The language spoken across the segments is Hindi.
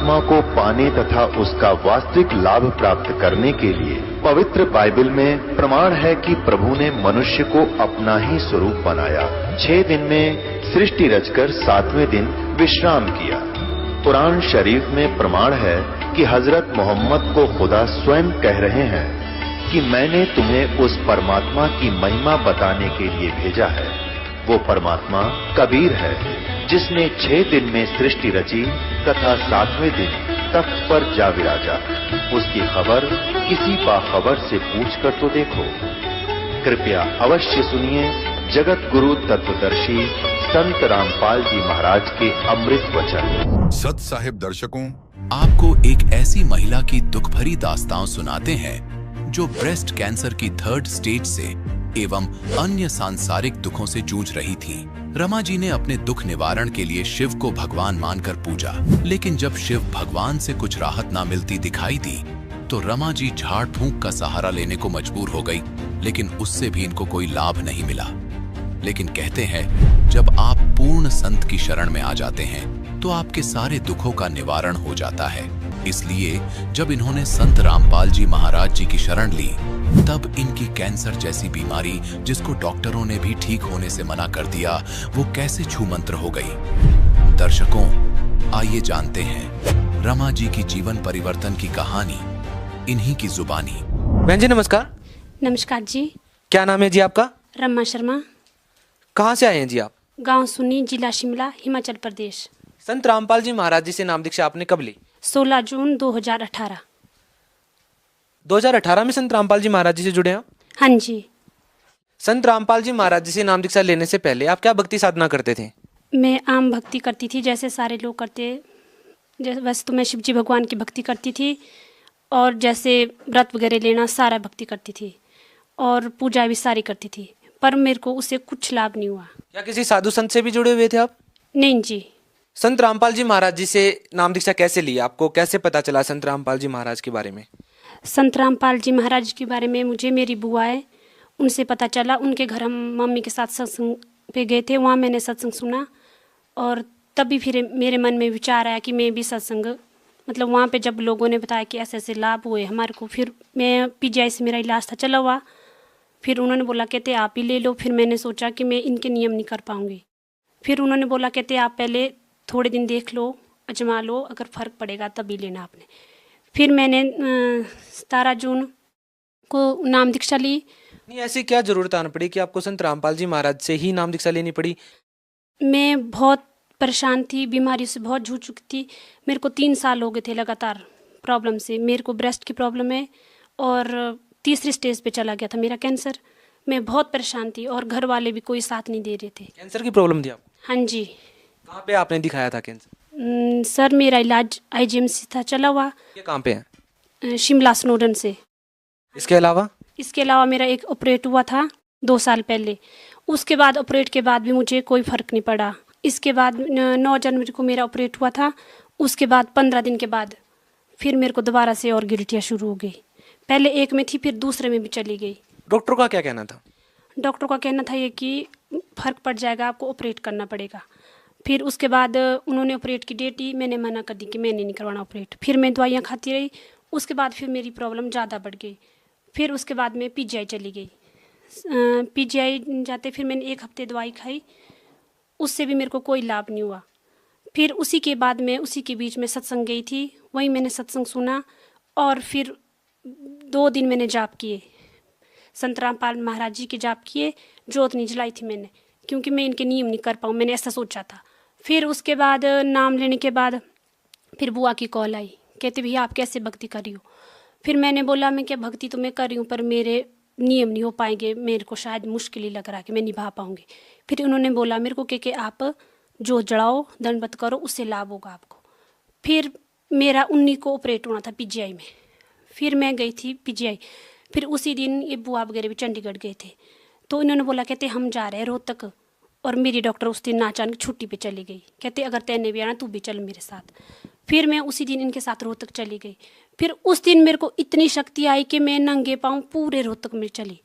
परमात्मा को पाने तथा उसका वास्तविक लाभ प्राप्त करने के लिए पवित्र बाइबल में प्रमाण है कि प्रभु ने मनुष्य को अपना ही स्वरूप बनाया। 6 दिन में सृष्टि रचकर 7वें दिन विश्राम किया। कुरान शरीफ में प्रमाण है कि हजरत मोहम्मद को खुदा स्वयं कह रहे हैं कि मैंने तुम्हें उस परमात्मा की महिमा बताने के लिए भेजा है। वो परमात्मा कबीर है जिसने 6 दिन में सृष्टि रची तथा 7वें दिन तख्त पर जा विराजा। उसकी खबर किसी बाखबर से पूछ कर तो देखो। कृपया अवश्य सुनिए जगत गुरु तत्वदर्शी संत रामपाल जी महाराज के अमृत वचन। सत साहिब दर्शकों, आपको एक ऐसी महिला की दुख भरी दास्तां सुनाते हैं जो ब्रेस्ट कैंसर की 3rd स्टेज से एवं अन्य सांसारिक दुखों से जूझ रही थी। रमा जी ने अपने दुख निवारण के लिए शिव को भगवान मानकर पूजा, लेकिन जब शिव भगवान से कुछ राहत ना मिलती दिखाई दी तो रमा जी झाड़ फूंक का सहारा लेने को मजबूर हो गई, लेकिन उससे भी इनको कोई लाभ नहीं मिला। लेकिन कहते हैं जब आप पूर्ण संत की शरण में आ जाते हैं तो आपके सारे दुखों का निवारण हो जाता है। इसलिए जब इन्होंने संत रामपाल जी महाराज जी की शरण ली तब इनकी कैंसर जैसी बीमारी, जिसको डॉक्टरों ने भी ठीक होने से मना कर दिया, वो कैसे छूमंत्र हो गई। दर्शकों, आइए जानते हैं रमा जी की जीवन परिवर्तन की कहानी इन्हीं की जुबानी। बहन जी नमस्कार। नमस्कार जी। क्या नाम है जी आपका? रमा शर्मा। कहाँ से आए हैं जी आप? गांव सुनी, जिला शिमला, हिमाचल प्रदेश। संत रामपाल जी महाराज जी से नाम दीक्षा आपने कब ली? 16 जून 2018। 2018 में संत रामपाल जी महाराज जी से जुड़े हैं? हाँ जी। संत रामपाल जी महाराज जी से नाम दीक्षा लेने से पहले आप क्या भक्ति साधना करते थे? मैं आम भक्ति करती थी जैसे सारे लोग करते। जैसे वैसे तो मैं शिव जी भगवान की भक्ति करती थी और जैसे व्रत वगैरह लेना सारा भक्ति करती थी और पूजा भी सारी करती थी, पर मेरे को उससे कुछ लाभ नहीं हुआ। क्या किसी साधु संत से भी जुड़े हुए थे आप? नहीं जी। संत रामपाल जी महाराज जी से नाम दीक्षा कैसे ली? आपको कैसे पता चला संत रामपाल जी महाराज के बारे में? संत रामपाल जी महाराज के बारे में मुझे मेरी बुआ है उनसे पता चला। उनके घर हम मम्मी के साथ सत्संग पे गए थे, वहाँ मैंने सत्संग सुना और तभी फिर मेरे मन में विचार आया कि मैं भी सत्संग, मतलब वहाँ पे जब लोगों ने बताया कि ऐसे ऐसे लाभ हुए हमारे को, फिर मैं पीजीआई से मेरा इलाज था चला हुआ, फिर उन्होंने बोला कहते आप ही ले लो। फिर मैंने सोचा कि मैं इनके नियम नहीं कर पाऊँगी। फिर उन्होंने बोला कहते आप पहले थोड़े दिन देख लो, अजमा लो, अगर फ़र्क पड़ेगा तभी लेना आपने। फिर मैंने 17 जून को नाम दीक्षा ली। नहीं, ऐसी क्या जरूरत आना पड़ी कि आपको संत रामपाल जी महाराज से ही नाम दीक्षा लेनी पड़ी? मैं बहुत परेशान थी, बीमारी से बहुत जूझ चुकी थी। मेरे को 3 साल हो गए थे लगातार प्रॉब्लम से। मेरे को ब्रेस्ट की प्रॉब्लम है और 3री स्टेज पे चला गया था मेरा कैंसर। मैं बहुत परेशान थी और घर वाले भी कोई साथ नहीं दे रहे थे। कैंसर की प्रॉब्लम थी आपको? हाँ जी। कहाँ पे आपने दिखाया था कैंसर? सर मेरा इलाज IGMC था चला हुआ। ये कहाँ पे है? शिमला स्नोडन से। इसके अलावा मेरा एक ऑपरेट हुआ था 2 साल पहले। उसके बाद ऑपरेट के बाद भी मुझे कोई फ़र्क नहीं पड़ा। इसके बाद 9 जनवरी को मेरा ऑपरेट हुआ था। उसके बाद 15 दिन के बाद फिर मेरे को दोबारा से और गिल्टियाँ शुरू हो गई। पहले एक में थी, फिर दूसरे में भी चली गई। डॉक्टर का क्या कहना था? डॉक्टर का कहना था ये कि फ़र्क पड़ जाएगा, आपको ऑपरेट करना पड़ेगा। फिर उसके बाद उन्होंने ऑपरेट की डेट दी, मैंने मना कर दी कि मैंने नहीं करवाना ऑपरेट। फिर मैं दवाइयाँ खाती रही। उसके बाद फिर मेरी प्रॉब्लम ज़्यादा बढ़ गई। फिर उसके बाद मैं पीजीआई चली गई। पीजीआई जाते फिर मैंने 1 हफ्ते दवाई खाई, उससे भी मेरे को कोई लाभ नहीं हुआ। फिर उसी के बाद मैं उसी के बीच में सत्संग गई थी, वहीं मैंने सत्संग सुना और फिर 2 दिन मैंने जाप किए, संत रामपाल महाराज जी के जाप किए। जोत नहीं जलाई थी मैंने, क्योंकि मैं इनके नियम नहीं कर पाऊँ, मैंने ऐसा सोचा था। फिर उसके बाद नाम लेने के बाद फिर बुआ की कॉल आई, कहते भैया आप कैसे भक्ति कर रही हो। फिर मैंने बोला मैं क्या भक्ति तो मैं कर रही हूँ, पर मेरे नियम नहीं हो पाएंगे, मेरे को शायद मुश्किल ही लग रहा है कि मैं निभा पाऊँगी। फिर उन्होंने बोला मेरे को कि आप जो जड़ाओ, दंडवत करो, उससे लाभ होगा आपको। फिर मेरा 19 को ऑपरेट होना था पीजीआई में। फिर मैं गई थी पीजीआई। फिर उसी दिन ये बुआ वगैरह भी चंडीगढ़ गए थे, तो इन्होंने बोला कहते हम जा रहे हैं रोहतक। और मेरी डॉक्टर उस दिन ना अचानक छुट्टी पे चली गई, कहते अगर तैने भी आना तू भी चल मेरे साथ। फिर मैं उसी दिन इनके साथ रोहतक चली गई। फिर उस दिन मेरे को इतनी शक्ति आई कि मैं नंगे पाँव पूरे रोहतक में चली,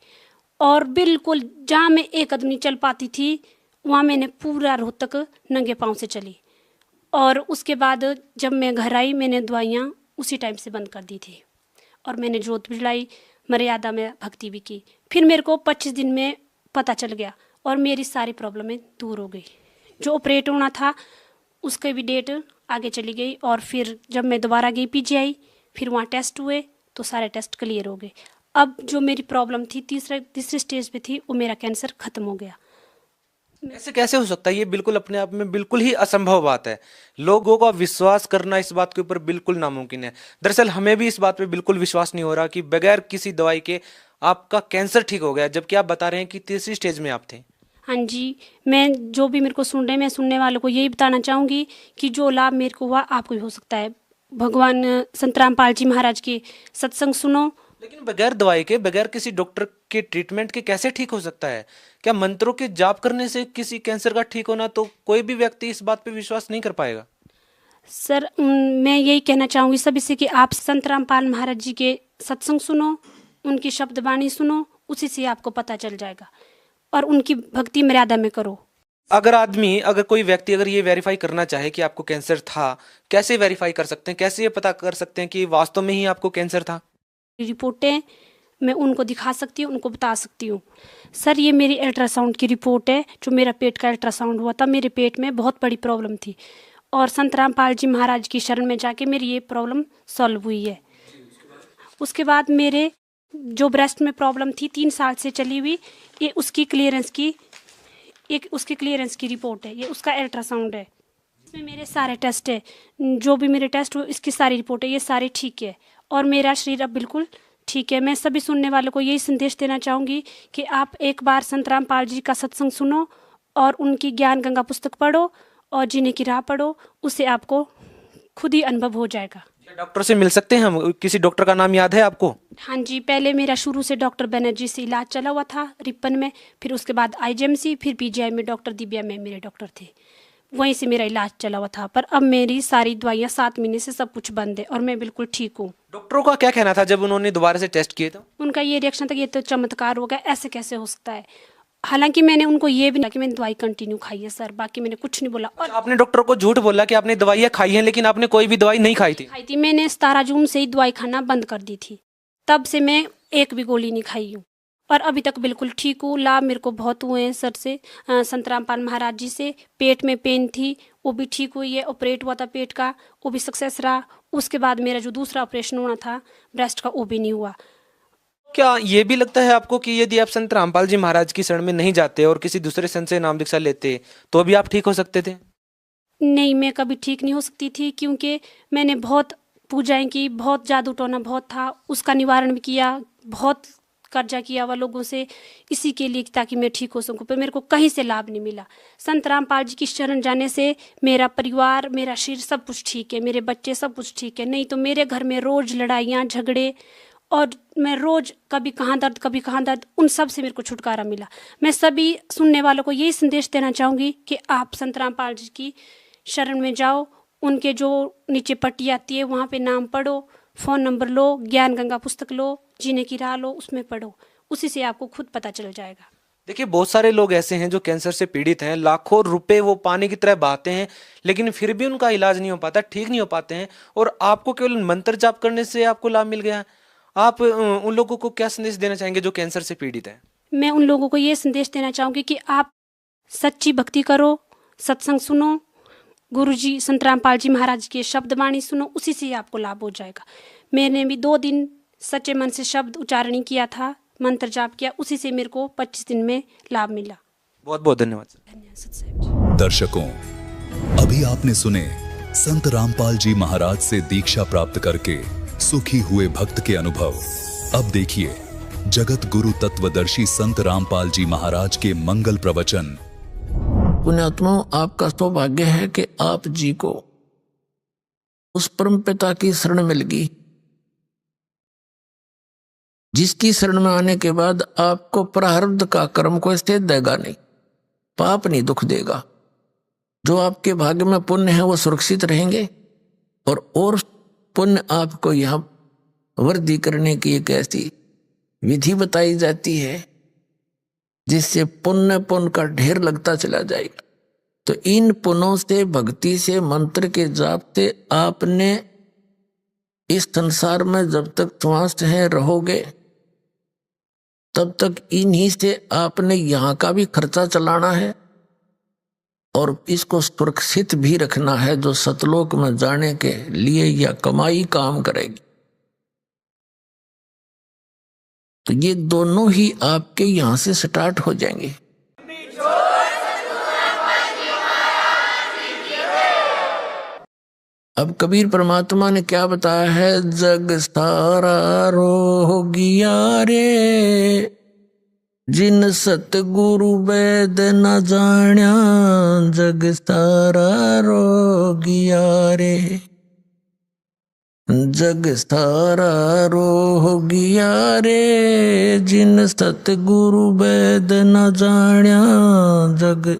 और बिल्कुल जहाँ मैं 1 कदम नहीं चल पाती थी वहाँ मैंने पूरा रोहतक नंगे पाँव से चली। और उसके बाद जब मैं घर आई मैंने दवाइयाँ उसी टाइम से बंद कर दी थी और मैंने जोत भी जलाई, मर्यादा में भक्ति भी की। फिर मेरे को 25 दिन में पता चल गया और मेरी सारी प्रॉब्लमें दूर हो गई। जो ऑपरेट होना था उसकी भी डेट आगे चली गई और फिर जब मैं दोबारा गई पीजीआई, फिर वहाँ टेस्ट हुए तो सारे टेस्ट क्लियर हो गए। अब जो मेरी प्रॉब्लम थी तीसरे स्टेज पे थी, वो मेरा कैंसर खत्म हो गया। ऐसे कैसे हो सकता है? ये बिल्कुल अपने आप में बिल्कुल ही असंभव बात है। लोगों का विश्वास करना इस बात के ऊपर बिल्कुल नामुमकिन है। दरअसल हमें भी इस बात पे बिल्कुल विश्वास नहीं हो रहा कि बगैर किसी दवाई के आपका कैंसर ठीक हो गया, जबकि आप बता रहे हैं कि तीसरी स्टेज में आप थे। हाँ जी, मैं जो भी मेरे को सुन रहे हैं, मैं सुनने वालों को यही बताना चाहूँगी कि जो लाभ मेरे को हुआ आपको भी हो सकता है। भगवान संत रामपाल जी महाराज के सत्संग सुनो। लेकिन बगैर दवाई के, बगैर किसी डॉक्टर के ट्रीटमेंट के कैसे ठीक हो सकता है? क्या मंत्रों के जाप करने से किसी कैंसर का ठीक होना, तो कोई भी व्यक्ति इस बात पे विश्वास नहीं कर पाएगा? सर मैं यही कहना चाहूँगी सभी से कि आप संत रामपाल महाराज जी के सत्संग सुनो, उनकी शब्द वाणी सुनो, उसी से आपको पता चल जाएगा और उनकी भक्ति मर्यादा में करो। अगर कोई व्यक्ति अगर ये वेरीफाई करना चाहे कि आपको कैंसर था, कैसे वेरीफाई कर सकते हैं? कैसे ये पता कर सकते हैं कि वास्तव में ही आपको कैंसर था? रिपोर्टें मैं उनको दिखा सकती हूँ, उनको बता सकती हूँ। सर ये मेरी अल्ट्रासाउंड की रिपोर्ट है, जो मेरा पेट का अल्ट्रासाउंड हुआ था। मेरे पेट में बहुत बड़ी प्रॉब्लम थी और संत रामपाल जी महाराज की शरण में जाके मेरी ये प्रॉब्लम सॉल्व हुई है। उसके बाद मेरे जो ब्रेस्ट में प्रॉब्लम थी 3 साल से चली हुई, ये उसकी क्लियरेंस की रिपोर्ट है। ये उसका अल्ट्रासाउंड है, इसमें मेरे सारे टेस्ट है, जो भी मेरे टेस्ट हुए इसकी सारी रिपोर्ट है, ये सारे ठीक है और मेरा शरीर अब बिल्कुल ठीक है। मैं सभी सुनने वालों को यही संदेश देना चाहूँगी कि आप एक बार संत रामपाल जी का सत्संग सुनो और उनकी ज्ञान गंगा पुस्तक पढ़ो और जीने की राह पढ़ो, उससे आपको खुद ही अनुभव हो जाएगा। डॉक्टर से मिल सकते हैं हम? किसी डॉक्टर का नाम याद है आपको? हाँ जी, पहले मेरा शुरू से डॉक्टर बनर्जी से इलाज चला हुआ था रिपन में, फिर उसके बाद आईजीएमसी, फिर पीजीआई में डॉक्टर दिव्या में मेरे डॉक्टर थे, वहीं से मेरा इलाज चला हुआ था। पर अब मेरी सारी दवाइयाँ 7 महीने से सब कुछ बंद है और मैं बिल्कुल ठीक हूँ। डॉक्टरों का क्या कहना था जब उन्होंने दोबारा से टेस्ट किए? तो उनका ये रिएक्शन था कि ये तो चमत्कार हो गया, ऐसे कैसे हो सकता है। हालांकि मैंने उनको ये भी नहीं कि मैंने दवाई कंटिन्यू खाई है सर, बाकी मैंने कुछ नहीं बोला। और आपने डॉक्टर को झूठ बोला कि आपने दवाइयाँ खाई हैं, लेकिन आपने कोई भी दवाई नहीं खाई थी? मैंने 17 जून से ही दवाई खाना बंद कर दी थी, तब से मैं एक भी गोली नहीं खाई हूँ और अभी तक बिल्कुल ठीक हूँ। लाभ मेरे को बहुत हुए हैं सर से, संत रामपाल महाराज जी से। पेट में पेन थी वो भी ठीक हुई है, ऑपरेट हुआ था पेट का, वो भी सक्सेस रहा। उसके बाद मेरा जो दूसरा ऑपरेशन होना था ब्रेस्ट का, वो भी नहीं हुआ। क्या ये भी लगता है आपको कि यदि आप संत रामपाल जी महाराज की शरण में नहीं जाते और किसी दूसरे संत से नाम दीक्षा लेते तो भी आप ठीक हो सकते थे? नहीं, मैं कभी ठीक नहीं हो सकती थी, क्योंकि मैंने बहुत पूजाएं की, बहुत जादू टोना बहुत था, उसका निवारण भी किया, बहुत कर्जा किया हुआ लोगों से इसी के लिए ताकि मैं ठीक हो सकूं, पर मेरे को कहीं से लाभ नहीं मिला। संत रामपाल जी की शरण जाने से मेरा परिवार, मेरा शरीर सब कुछ ठीक है, मेरे बच्चे सब कुछ ठीक है। नहीं तो मेरे घर में रोज लड़ाइयाँ झगड़े और मैं रोज कभी कहाँ दर्द, उन सब से मेरे को छुटकारा मिला। मैं सभी सुनने वालों को यही संदेश देना चाहूँगी कि आप संत रामपाल जी की शरण में जाओ, उनके जो नीचे पट्टी आती है वहाँ पे नाम पढ़ो, फ़ोन नंबर लो, ज्ञान गंगा पुस्तक लो, जीने की राह लो, उसमें पढ़ो, उसी से आपको खुद पता चल जाएगा। देखिए, बहुत सारे लोग ऐसे हैं जो कैंसर से पीड़ित हैं, लाखों रुपए वो पानी की तरह बहाते हैं, लेकिन फिर भी उनका इलाज नहीं हो पाता, ठीक नहीं हो पाते हैं, और आपको केवल मंत्र जाप करने से आपको लाभ मिल गया। आप उन लोगों को क्या संदेश देना चाहेंगे जो कैंसर से पीड़ित हैं? मैं उन लोगों को ये संदेश देना चाहूँगी कि आप सच्ची भक्ति करो, सत्संग सुनो, गुरुजी संत रामपाल जी महाराज के शब्द वाणी सुनो, उसी से आपको लाभ हो जाएगा। मैंने भी 2 दिन सच्चे मन से शब्द उच्चारण किया था, मंत्र जाप किया, उसी से मेरे को 25 दिन में लाभ मिला। बहुत बहुत धन्यवाद। धन्यवाद सत साहिब जी। दर्शकों, अभी आपने सुने संत रामपाल जी महाराज से दीक्षा प्राप्त करके सुखी हुए भक्त के अनुभव। अब देखिए जगत गुरु तत्वदर्शी संत रामपाल जी महाराज के मंगल प्रवचन। पुण्यात्माओं, आपका सौभाग्य है कि आप जी को उस परम पिता की शरण मिल गई, जिसकी शरण में आने के बाद आपको प्रारब्ध का कर्म को स्थिर देगा नहीं, पाप नहीं दुख देगा। जो आपके भाग्य में पुण्य है वो सुरक्षित रहेंगे, और पुण्य आपको यहाँ वृद्धि करने की एक ऐसी विधि बताई जाती है जिससे पुण्य का ढेर लगता चला जाएगा। तो इन पुनों से, भक्ति से, मंत्र के जाप से आपने इस संसार में जब तक श्वास है रहोगे तब तक इन्हीं से आपने यहाँ का भी खर्चा चलाना है और इसको सुरक्षित भी रखना है, जो सतलोक में जाने के लिए यह कमाई काम करेगी। तो ये दोनों ही आपके यहां से स्टार्ट हो जाएंगे। अब कबीर परमात्मा ने क्या बताया है? जग सारा रोगिया रे, जिन सतगुरु वेद न जाण्या, जग सारा रोगिया रे, जग सारा रोगिया रे, जिन सतगुरु वेद न जाण्या, जग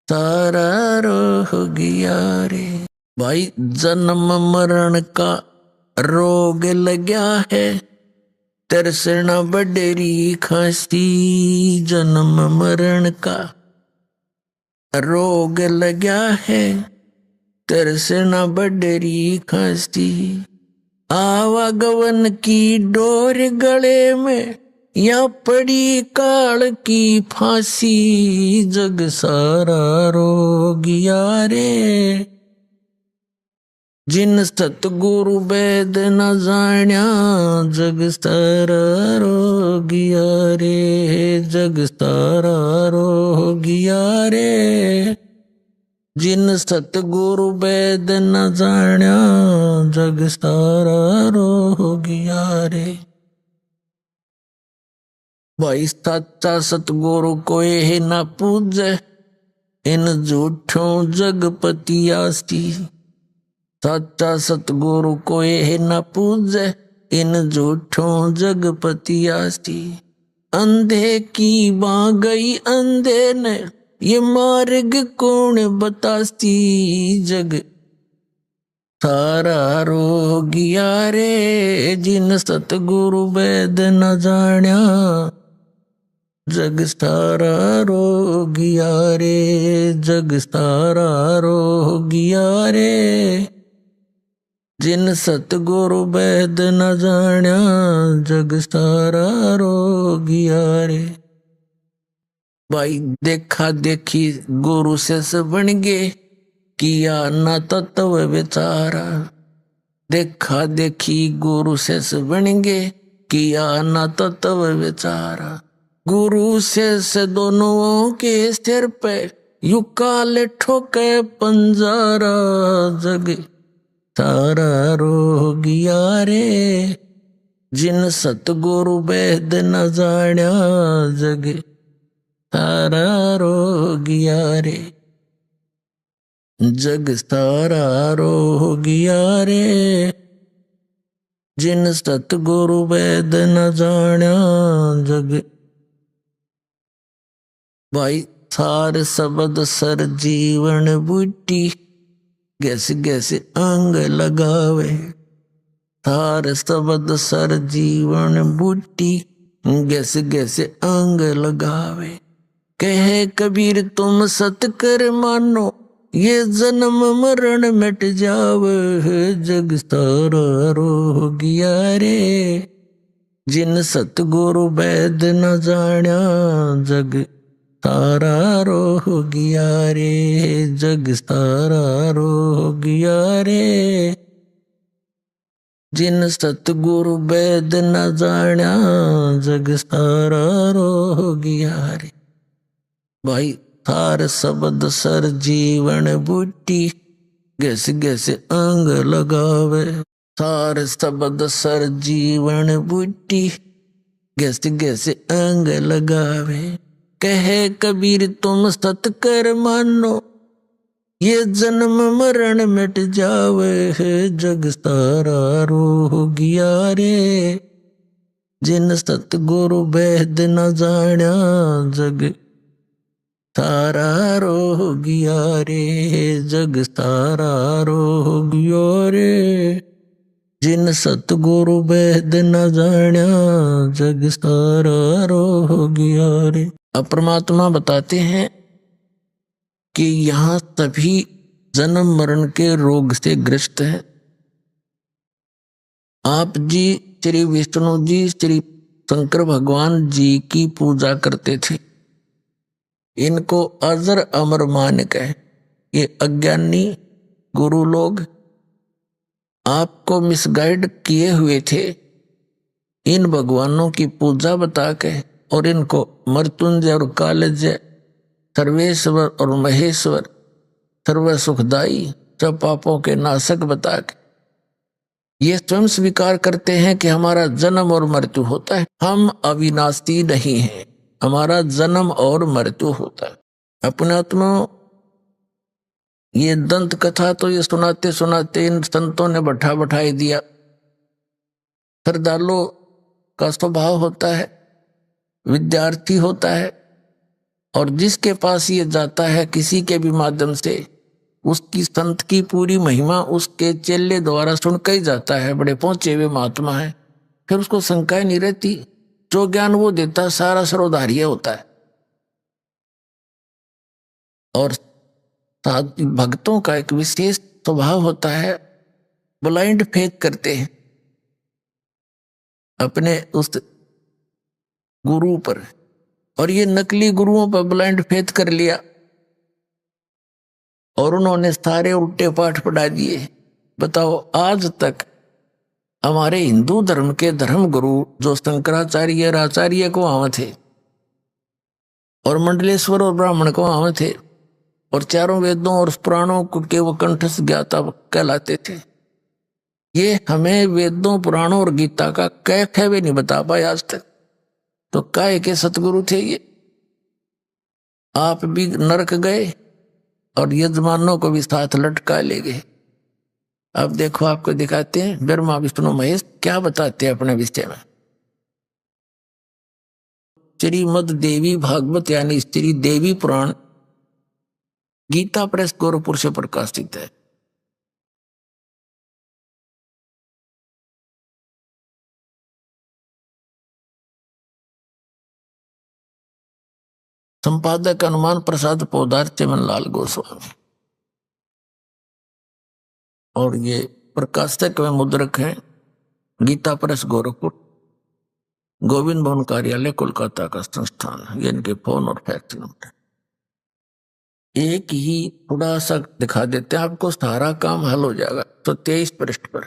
सारा रोगिया रे। भाई जन्म मरण का रोग लग्या है, तरसना बडेरी खांसी, जन्म मरण का रोग लग्या है, तरसना बडेरी खांसी, आवागवन की डोर गले में, या पड़ी काल की फांसी, जग सारा रोगिया रे, जिन सतगुरु वेद न जाण्या, जग सारा रोगिया रे, जग सारा रोगिया रे, जिन सतगुरु वेद न जाण्या, जग सारा रोगिया रे। भाई सच्चा सतगुरु कोई है ना पूजे, इन झूठों जगपति आस्ती, सच्चा सतगुरु कोई है न पूजे, इन झूठों जगपति आस्ती, अंधे की बाँ गई अंधे ने, ये मार्ग कौन बतास्ती, जग सारा रोगिया रे, जिन सतगुरु वेद न जाण्या, जग सारा रोगिया रे, जग सारा रोगिया रे, जिन सतगुरु वेद न जाण्या, जग सारा रोगिया रे। भाई देखा देखी गुरु से बन गे, किया न तत्व विचारा, देखा देखी गुरु से बन गे, किया न तत्व विचारा, गुरु से दोनों के सिर पे, यू काल ठोके पंजारा, जग सारा रोगिया रे, जिन सतगुरु वेद न जाण्या, जग सारा रोगिया रे, जग सारा रोगिया रे, जिन सतगुरु वेद न जाण्या, जग। भाई सार शब्द सर जीवन बूटी, गैस गैस अंग लगावे, सार शब्द सर जीवन बूटी, गैस गैस अंग लगावे, कहे कबीर तुम सत कर मानो, ये जन्म मरण मिट जावे, जग सारा रोगिया रे, जिन सतगुरु वेद न जाण्या, जग सारा रोगिया रे, जग सारा रोगिया रे, जिन सतगुरु वेद न जाण्या, जग सारा रोगिया रे। भाई थार शब्द सर जीवन बूटी, गैस गैस अंग लगावे, थार शब्द सर जीवन बूटी, गैस गैस अंग लगावे, कहे कबीर तुम सत कर मानो, ये जन्म मरण मिट जावे, जग सारा रोगिया रे, जिन सतगुरु वेद न जाण्या, जग सारा रोगिया रे, जग सारा रोगिया रे, जिन सतगुरु वेद न जाण्या, जग सारा रोगिया रे। अब परमात्मा बताते हैं कि यहाँ सभी जन्म मरण के रोग से ग्रस्त हैं। आप जी श्री विष्णु जी श्री शंकर भगवान जी की पूजा करते थे। इनको अजर अमर मान कह, ये अज्ञानी गुरु लोग आपको मिसगाइड किए हुए थे। इन भगवानों की पूजा बता के और इनको मृत्युंजय और कालजय, सर्वेश्वर और महेश्वर, सर्व सुखदाई, सब पापों के नाशक बता के ये स्वयं स्वीकार करते हैं कि हमारा जन्म और मृत्यु होता है। हम अविनाशी नहीं हैं, हमारा जन्म और मृत्यु होता है। अपने आत्मा ये दंत कथा तो ये सुनाते सुनाते इन संतों ने बैठाई दिया। श्रद्धालु का स्वभाव होता है, विद्यार्थी होता है, और जिसके पास ये जाता है किसी के भी माध्यम से, उसकी संत की पूरी महिमा उसके चेले द्वारा सुन के ही जाता है। बड़े पहुंचे हुए महात्मा है, फिर उसको शंका नहीं रहती। जो ज्ञान वो देता सारा सर्वधार्य होता है। और भक्तों का एक विशेष स्वभाव होता है, ब्लाइंड फेथ करते हैं अपने उस गुरु पर, और ये नकली गुरुओं पर ब्लाइंड फेथ कर लिया और उन्होंने सारे उल्टे पाठ पढ़ा दिए। बताओ, आज तक हमारे हिंदू धर्म के धर्म गुरु जो शंकराचार्य और आचार्य को आवे थे, और मंडलेश्वर और ब्राह्मण को आवे थे, और चारों वेदों और पुराणों के वो कंठस्थ ज्ञाता कहलाते थे। ये हमें वेदों, पुराणों और गीता का कैफ है वे नहीं बता पाए आज तक। तो काय के सतगुरु थे ये? आप भी नरक गए और यजमानों को भी साथ लटका ले गए। अब देखो, आपको दिखाते हैं ब्रह्मा विष्णु महेश क्या बताते हैं अपने विषय में। श्रीमद देवी भागवत यानी श्री देवी पुराण गीता प्रेस गोरखपुर से प्रकाशित है। संपादक हनुमान प्रसाद पोदार, चमनलाल गोस्वामी, और ये प्रकाशक में मुद्रक है गीता प्रेस गोरखपुर, गोविंद भवन कार्यालय कोलकाता का संस्थान। ये इनके फोन और फैक्स नंबर। एक ही थोड़ा सा दिखा देते हैं आपको, सारा काम हल हो जाएगा। तो 23 पृष्ठ पर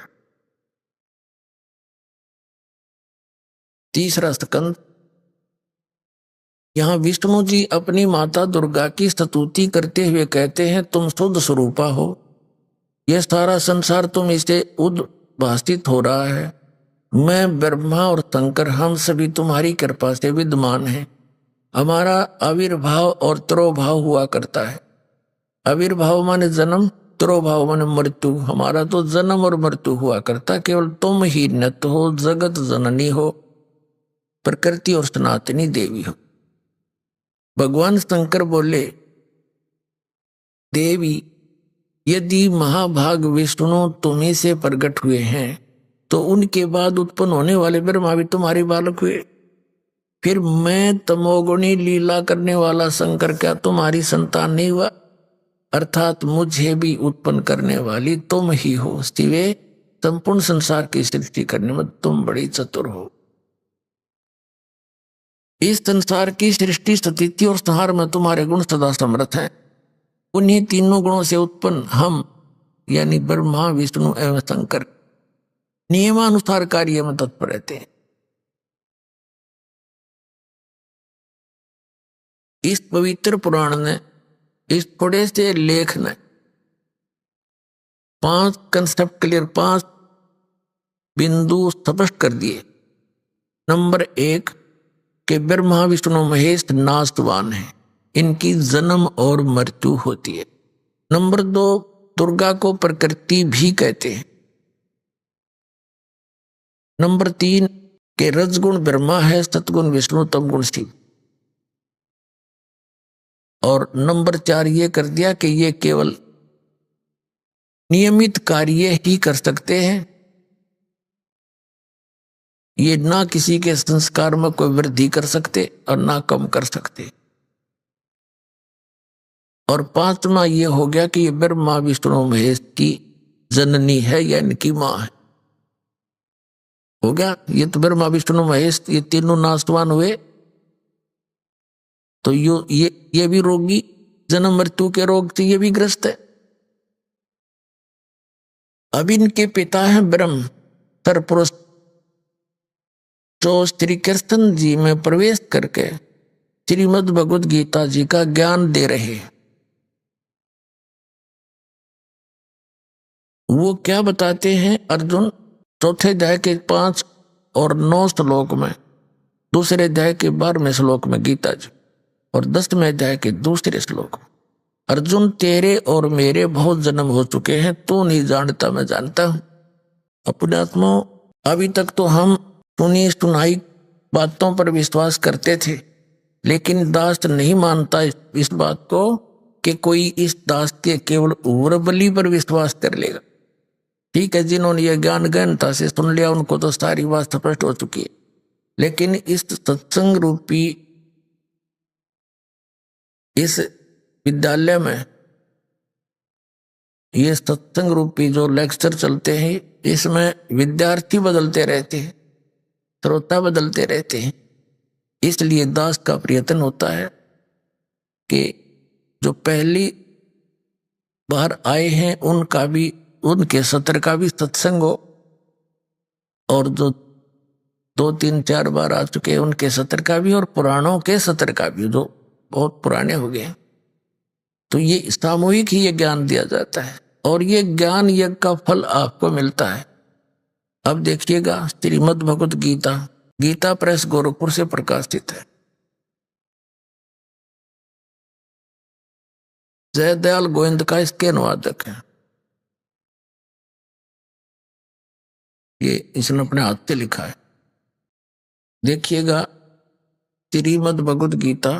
3रा स्कंद, यहाँ विष्णु जी अपनी माता दुर्गा की स्तुति करते हुए कहते हैं, तुम शुद्ध स्वरूपा हो, यह सारा संसार तुम इसे उद्भासित हो रहा है। मैं ब्रह्मा और शंकर हम सभी तुम्हारी कृपा से विद्यमान हैं। हमारा आविर्भाव और तिरोभाव हुआ करता है। आविर्भाव माने जन्म, तिरोभाव माने मृत्यु। हमारा तो जन्म और मृत्यु हुआ करता, केवल तुम ही नित्य हो, जगत जननी हो, प्रकृति और सनातनी देवी हो। भगवान शंकर बोले, देवी यदि महाभाग विष्णु तुम्ही से प्रकट हुए हैं तो उनके बाद उत्पन्न होने वाले ब्रह्मा भी तुम्हारे बालक हुए। फिर मैं तमोगुणी लीला करने वाला शंकर क्या तुम्हारी संतान नहीं हुआ? अर्थात मुझे भी उत्पन्न करने वाली तुम ही हो। शिवे, संपूर्ण संसार की सृष्टि करने में तुम बड़ी चतुर हो। इस संसार की सृष्टि, स्थिति और संहार में तुम्हारे गुण सदा समर्थ हैं। उन्हीं तीनों गुणों से उत्पन्न हम यानी ब्रह्मा विष्णु एवं शंकर नियमानुसार कार्य में तत्पर रहते हैं। इस पवित्र पुराण ने, इस थोड़े से लेख ने 5 कंसेप्ट क्लियर, 5 बिंदु स्पष्ट कर दिए। नंबर 1 कि ब्रह्मा विष्णु महेश नाशवान है, इनकी जन्म और मृत्यु होती है। नंबर 2 दुर्गा को प्रकृति भी कहते हैं। नंबर 3 के रजगुण ब्रह्मा है, सतगुण विष्णु, तमगुण शिव। और नंबर 4 ये कर दिया कि ये केवल नियमित कार्य ही कर सकते हैं, ये ना किसी के संस्कार में कोई वृद्धि कर सकते और ना कम कर सकते। और पांचवा ये हो गया कि ये ब्रह्मा विष्णु महेश की जननी है या इनकी माँ है। हो गया, ये तो ब्रह्मा विष्णु महेश ये तीनों नाशवान हुए, तो ये भी रोगी, जन्म मृत्यु के रोग से ये भी ग्रस्त है। अब इनके पिता हैं ब्रह्म सरपुरुष, जो श्री कृष्ण जी में प्रवेश करके श्रीमद् भगवद गीता जी का ज्ञान दे रहे हैं। वो क्या बताते हैं अर्जुन, चौथे अध्याय के 5 और 9 श्लोक में, दूसरे अध्याय के 12वें श्लोक में गीता जी, और 10वें अध्याय के दूसरे श्लोक में, अर्जुन तेरे और मेरे बहुत जन्म हो चुके हैं, तू नहीं जानता मैं जानता हूं। अपने आत्मा अभी तक तो हम सुनी सुनाई बातों पर विश्वास करते थे, लेकिन दास नहीं मानता इस बात को कि कोई इस दास के केवल उर्वली पर विश्वास कर लेगा। ठीक है, जिन्होंने यह ज्ञान गहनता से सुन लिया उनको तो सारी बात स्पष्ट हो चुकी है, लेकिन इस सत्संग रूपी इस विद्यालय में ये सत्संग रूपी जो लेक्चर चलते हैं, इसमें विद्यार्थी बदलते रहते हैं, श्रोता बदलते रहते हैं। इसलिए दास का प्रयत्न होता है कि जो पहली बार आए हैं उनका भी, उनके सत्र का भी सत्संग हो, और जो 2, 3, 4 बार आ चुके हैं उनके सत्र का भी, और पुराणों के सत्र का भी, जो बहुत पुराने हो गए। तो ये सामूहिक ही ये ज्ञान दिया जाता है, और ये ज्ञान यज्ञ का फल आपको मिलता है। अब देखिएगा, श्रीमद् भगवद गीता, गीता प्रेस गोरखपुर से प्रकाशित है। जयदयाल गोविंद का इसके अनुवादक है। ये इसने अपने हाथ से लिखा है। देखिएगा, श्रीमद् भगवद गीता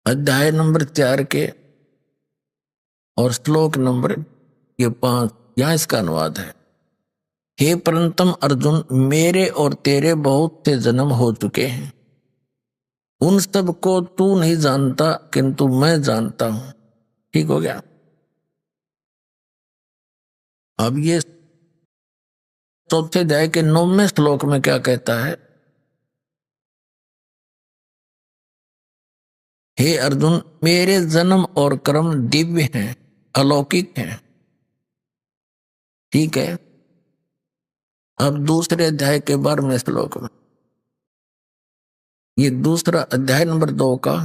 अध्याय नंबर 4 के और श्लोक नंबर 5, यहां इसका अनुवाद है। हे परंतम अर्जुन, मेरे और तेरे बहुत से जन्म हो चुके हैं, उन सब को तू नहीं जानता किंतु मैं जानता हूं। ठीक हो गया। अब ये चौथे अध्याय के 9वें श्लोक में क्या कहता है, हे अर्जुन, मेरे जन्म और कर्म दिव्य हैं, अलौकिक हैं। ठीक है। अब दूसरे अध्याय के 12वें श्लोक में, ये दूसरा अध्याय नंबर 2 का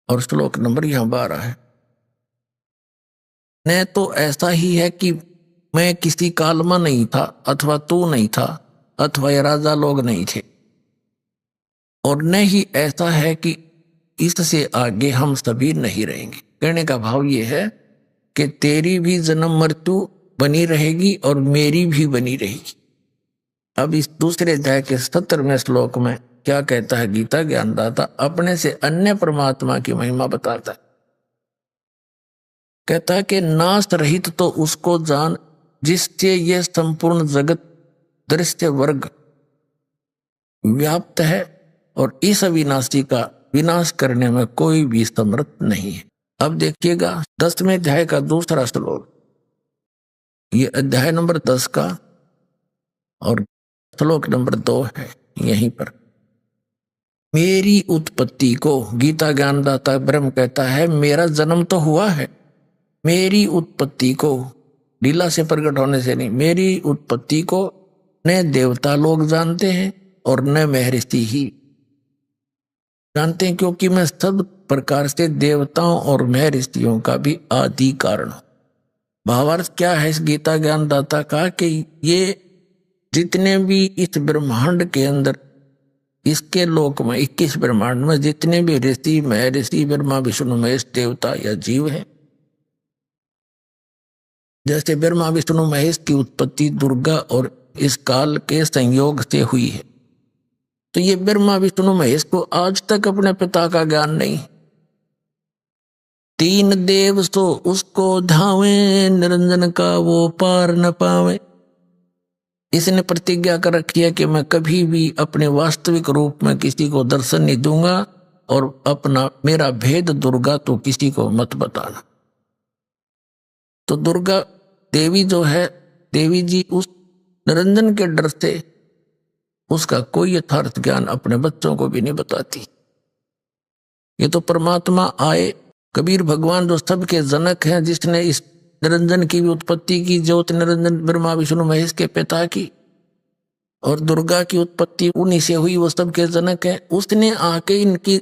और श्लोक नंबर यहां 12 है। न तो ऐसा ही है कि मैं किसी काल में नहीं था, अथवा तू नहीं था, अथवा ये राजा लोग नहीं थे, और न ही ऐसा है कि इससे आगे हम सभी नहीं रहेंगे। कहने का भाव ये है कि तेरी भी जन्म मृत्यु बनी रहेगी और मेरी भी बनी रहेगी। अब इस दूसरे अध्याय के 17वें श्लोक में क्या कहता है गीता ज्ञानदाता, अपने से अन्य परमात्मा की महिमा बताता है। कहता है कि नाश रहित तो उसको जान, जिससे ये संपूर्ण जगत दृश्य वर्ग व्याप्त है, और इस अविनाशी का विनाश करने में कोई भी समर्थ नहीं है। अब देखिएगा 10वें अध्याय का दूसरा श्लोक, ये अध्याय नंबर 10 का और श्लोक नंबर 2 है। यहीं पर मेरी उत्पत्ति को गीता ज्ञानदाता ब्रह्म कहता है, मेरा जन्म तो हुआ है, मेरी उत्पत्ति को लीला से प्रकट होने से नहीं, मेरी उत्पत्ति को न देवता लोग जानते हैं और न महर्षि ही जानते हैं, क्योंकि मैं सब प्रकार से देवताओं और महर्षियों का भी आदि कारण हूं। भावार्थ क्या है इस गीता ज्ञानदाता का, कि ये जितने भी इस ब्रह्मांड के अंदर, इसके लोक में 21 ब्रह्मांड में जितने भी ऋषि महर्षि ब्रह्मा विष्णु महेश देवता या जीव हैं, जैसे ब्रह्मा विष्णु महेश की उत्पत्ति दुर्गा और इस काल के संयोग से हुई है, तो ये ब्रह्मा विष्णु महेश को आज तक अपने पिता का ज्ञान नहीं। 3 देव सो उसको धावे, निरंजन का वो पार न पावे। इसने प्रतिज्ञा कर रखी है कि मैं कभी भी अपने वास्तविक रूप में किसी को दर्शन नहीं दूंगा, और अपना मेरा भेद दुर्गा तो किसी को मत बताना। तो दुर्गा देवी जो है, देवी जी उस निरंजन के डर से उसका कोई यथार्थ ज्ञान अपने बच्चों को भी नहीं बताती। ये तो परमात्मा आए, कबीर भगवान जो सबके जनक हैं, जिसने इस निरंजन की भी उत्पत्ति की, ज्योत निरंजन ब्रह्मा विष्णु महेश के पिता की, और दुर्गा की उत्पत्ति उन्हीं से हुई, वो सबके जनक है। उसने आके इनकी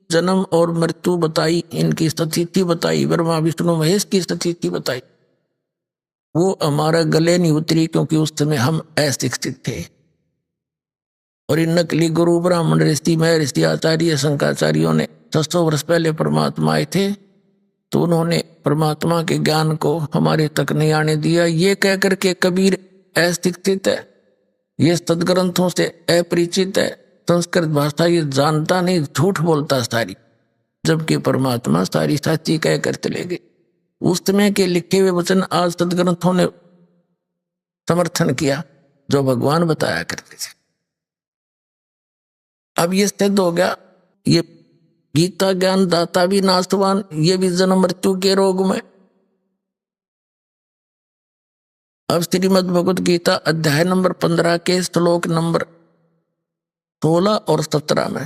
जन्म और मृत्यु बताई, इनकी स्थिति बताई, ब्रह्मा विष्णु महेश की स्थिति बताई। वो हमारा गले नहीं उतरी, क्योंकि उस समय हम अशिक्षित थे। और इन नकली गुरु ब्राह्मण ऋषि महर्षि आचार्य शंकराचार्यों ने 600 वर्ष पहले परमात्मा आए थे, तो उन्होंने परमात्मा के ज्ञान को हमारे तक नहीं आने दिया। ये कहकर के कबीर अशिक्षित है, ये सदग्रंथों से अपरिचित है, संस्कृत भाषा ये जानता नहीं, झूठ बोलता सारी, जबकि परमात्मा सारी सच्ची कहकर चले गए। उस समय के लिखे हुए वचन आज सदग्रंथों ने समर्थन किया, जो भगवान बताया करते थे। अब ये सिद्ध हो गया, ये गीता ज्ञान दाता भी नाशवान, ये भी जन्म मृत्यु के रोग में। अब श्रीमद् भगवत गीता अध्याय नंबर 15 के श्लोक नंबर 16 और 17 में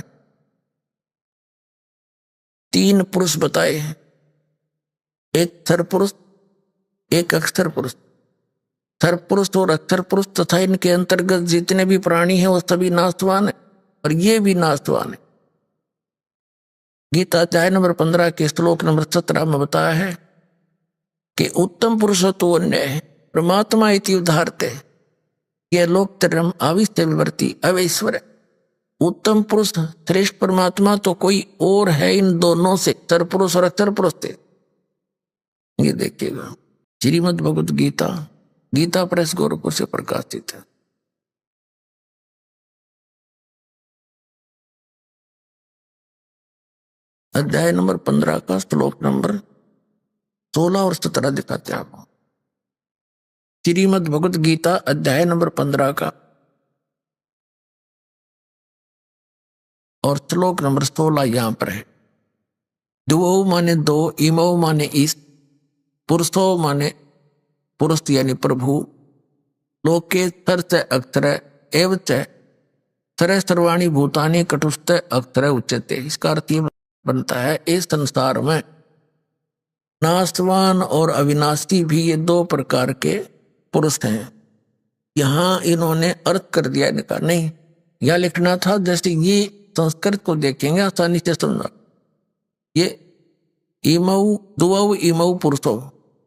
3 पुरुष बताए हैं, एक थर पुरुष, एक अक्षर पुरुष। थर पुरुष और अक्षर पुरुष तथा इनके अंतर्गत जितने भी प्राणी हैं वो सभी नाशवान है, और ये भी नाशवान है। गीता अध्याय नंबर 15 के श्लोक नंबर 17 में बताया है कि उत्तम पुरुष तो अन्य है, परमात्मा इति उदाहरते, यह लोक तरम आविष्य विवर्ती अवैश्वर। उत्तम पुरुष श्रेष्ठ परमात्मा तो कोई और है इन दोनों से, थर पुरुष और अक्षर पुरुष से। ये देखिएगा श्रीमद् भगवत गीता, गीता प्रेस गोरखपुर से प्रकाशित है। अध्याय नंबर 15 का श्लोक नंबर 16 और 17 दिखाते हैं आपको। श्रीमद् भगवत गीता अध्याय नंबर 15 का और श्लोक नंबर 16 यहां पर है। द्वौ माने दो, इमौ माने इस, पुरुषो माने पुरुष यानी प्रभु, लोके सर्च अक्षर एवं सर्व सर्वाणी भूतानि कटुस्थ अक्षर उच्यते। इसका अर्थ ये बनता है, इस संसार में नाशवान और अविनाशी भी ये 2 प्रकार के पुरुष हैं। यहां इन्होंने अर्थ कर दिया, इनका नहीं, यह लिखना था जैसे ये संस्कृत को देखेंगे आसानी से समझना। ये इमऊ दुवऊ इमऊ पुरुषो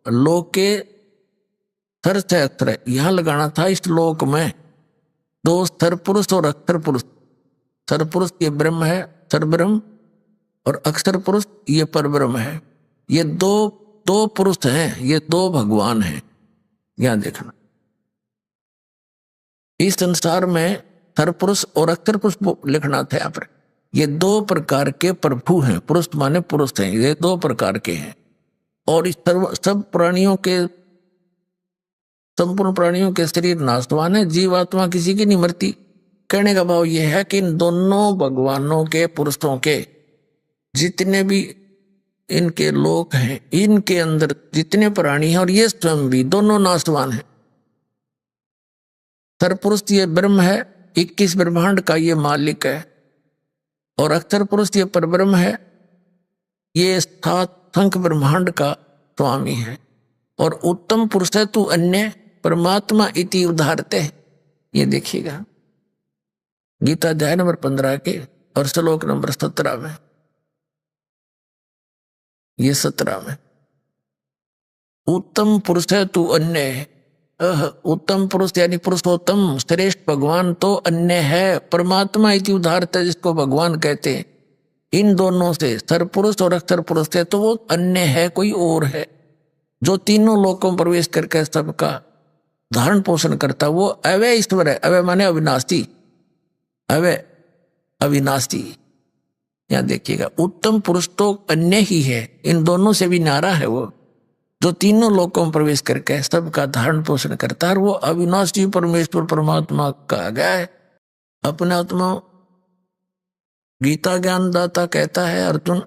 लोके थर से अक्षर, यहां लगाना था इस लोक में 2 स्तर पुरुष और अक्षर पुरुष। स्तर पुरुष ये ब्रह्म है, स्तर ब्रह्म, और अक्षर पुरुष ये पर ब्रह्म है। ये दो पुरुष हैं, ये 2 भगवान हैं। यहां देखना, इस संसार में स्तर पुरुष और अक्षर पुरुष लिखना था यहाँ पर। ये 2 प्रकार के प्रभु हैं, पुरुष माने पुरुष हैं, ये 2 प्रकार के हैं। और इस सब प्राणियों के, संपूर्ण प्राणियों के शरीर नाशवान है, जीवात्मा किसी की नहीं मरती। कहने का भाव यह है कि इन दोनों भगवानों के, पुरुषों के जितने भी इनके लोक हैं, इनके अंदर जितने प्राणी हैं और ये स्वयं भी, दोनों नाशवान हैं। सरपुरुष ये ब्रह्म है, 21 ब्रह्मांड का ये मालिक है, और अक्षर पुरुष ये परब्रह्म है, ये 7 संख ब्रह्मांड का स्वामी है। और उत्तम पुरुष है तू अन्य परमात्मा इति उदाहरते। ये देखिएगा गीता अध्याय नंबर 15 के और श्लोक नंबर 17 में, ये 17 में उत्तम पुरुष है तू अन्य है। उत्तम पुरुष यानी पुरुषोत्तम श्रेष्ठ भगवान तो अन्य है, परमात्मा इति उदाहरते जिसको भगवान कहते हैं। इन दोनों से सरपुरुष और अक्षर पुरुष से तो वो अन्य है, कोई और है जो तीनों लोकों में प्रवेश करके सबका धारण पोषण करता, वो अवय ईश्वर है। अवय माने अविनाशी, अवय अविनाशी। यहां देखिएगा उत्तम पुरुष तो अन्य ही है, इन दोनों से भी न्यारा है वो, जो तीनों लोकों में प्रवेश करके सबका धारण पोषण करता है। वो अविनाशी परमेश्वर परमात्मा कहा गया है। अपने आत्मा गीता ज्ञानदाता कहता है, अर्जुन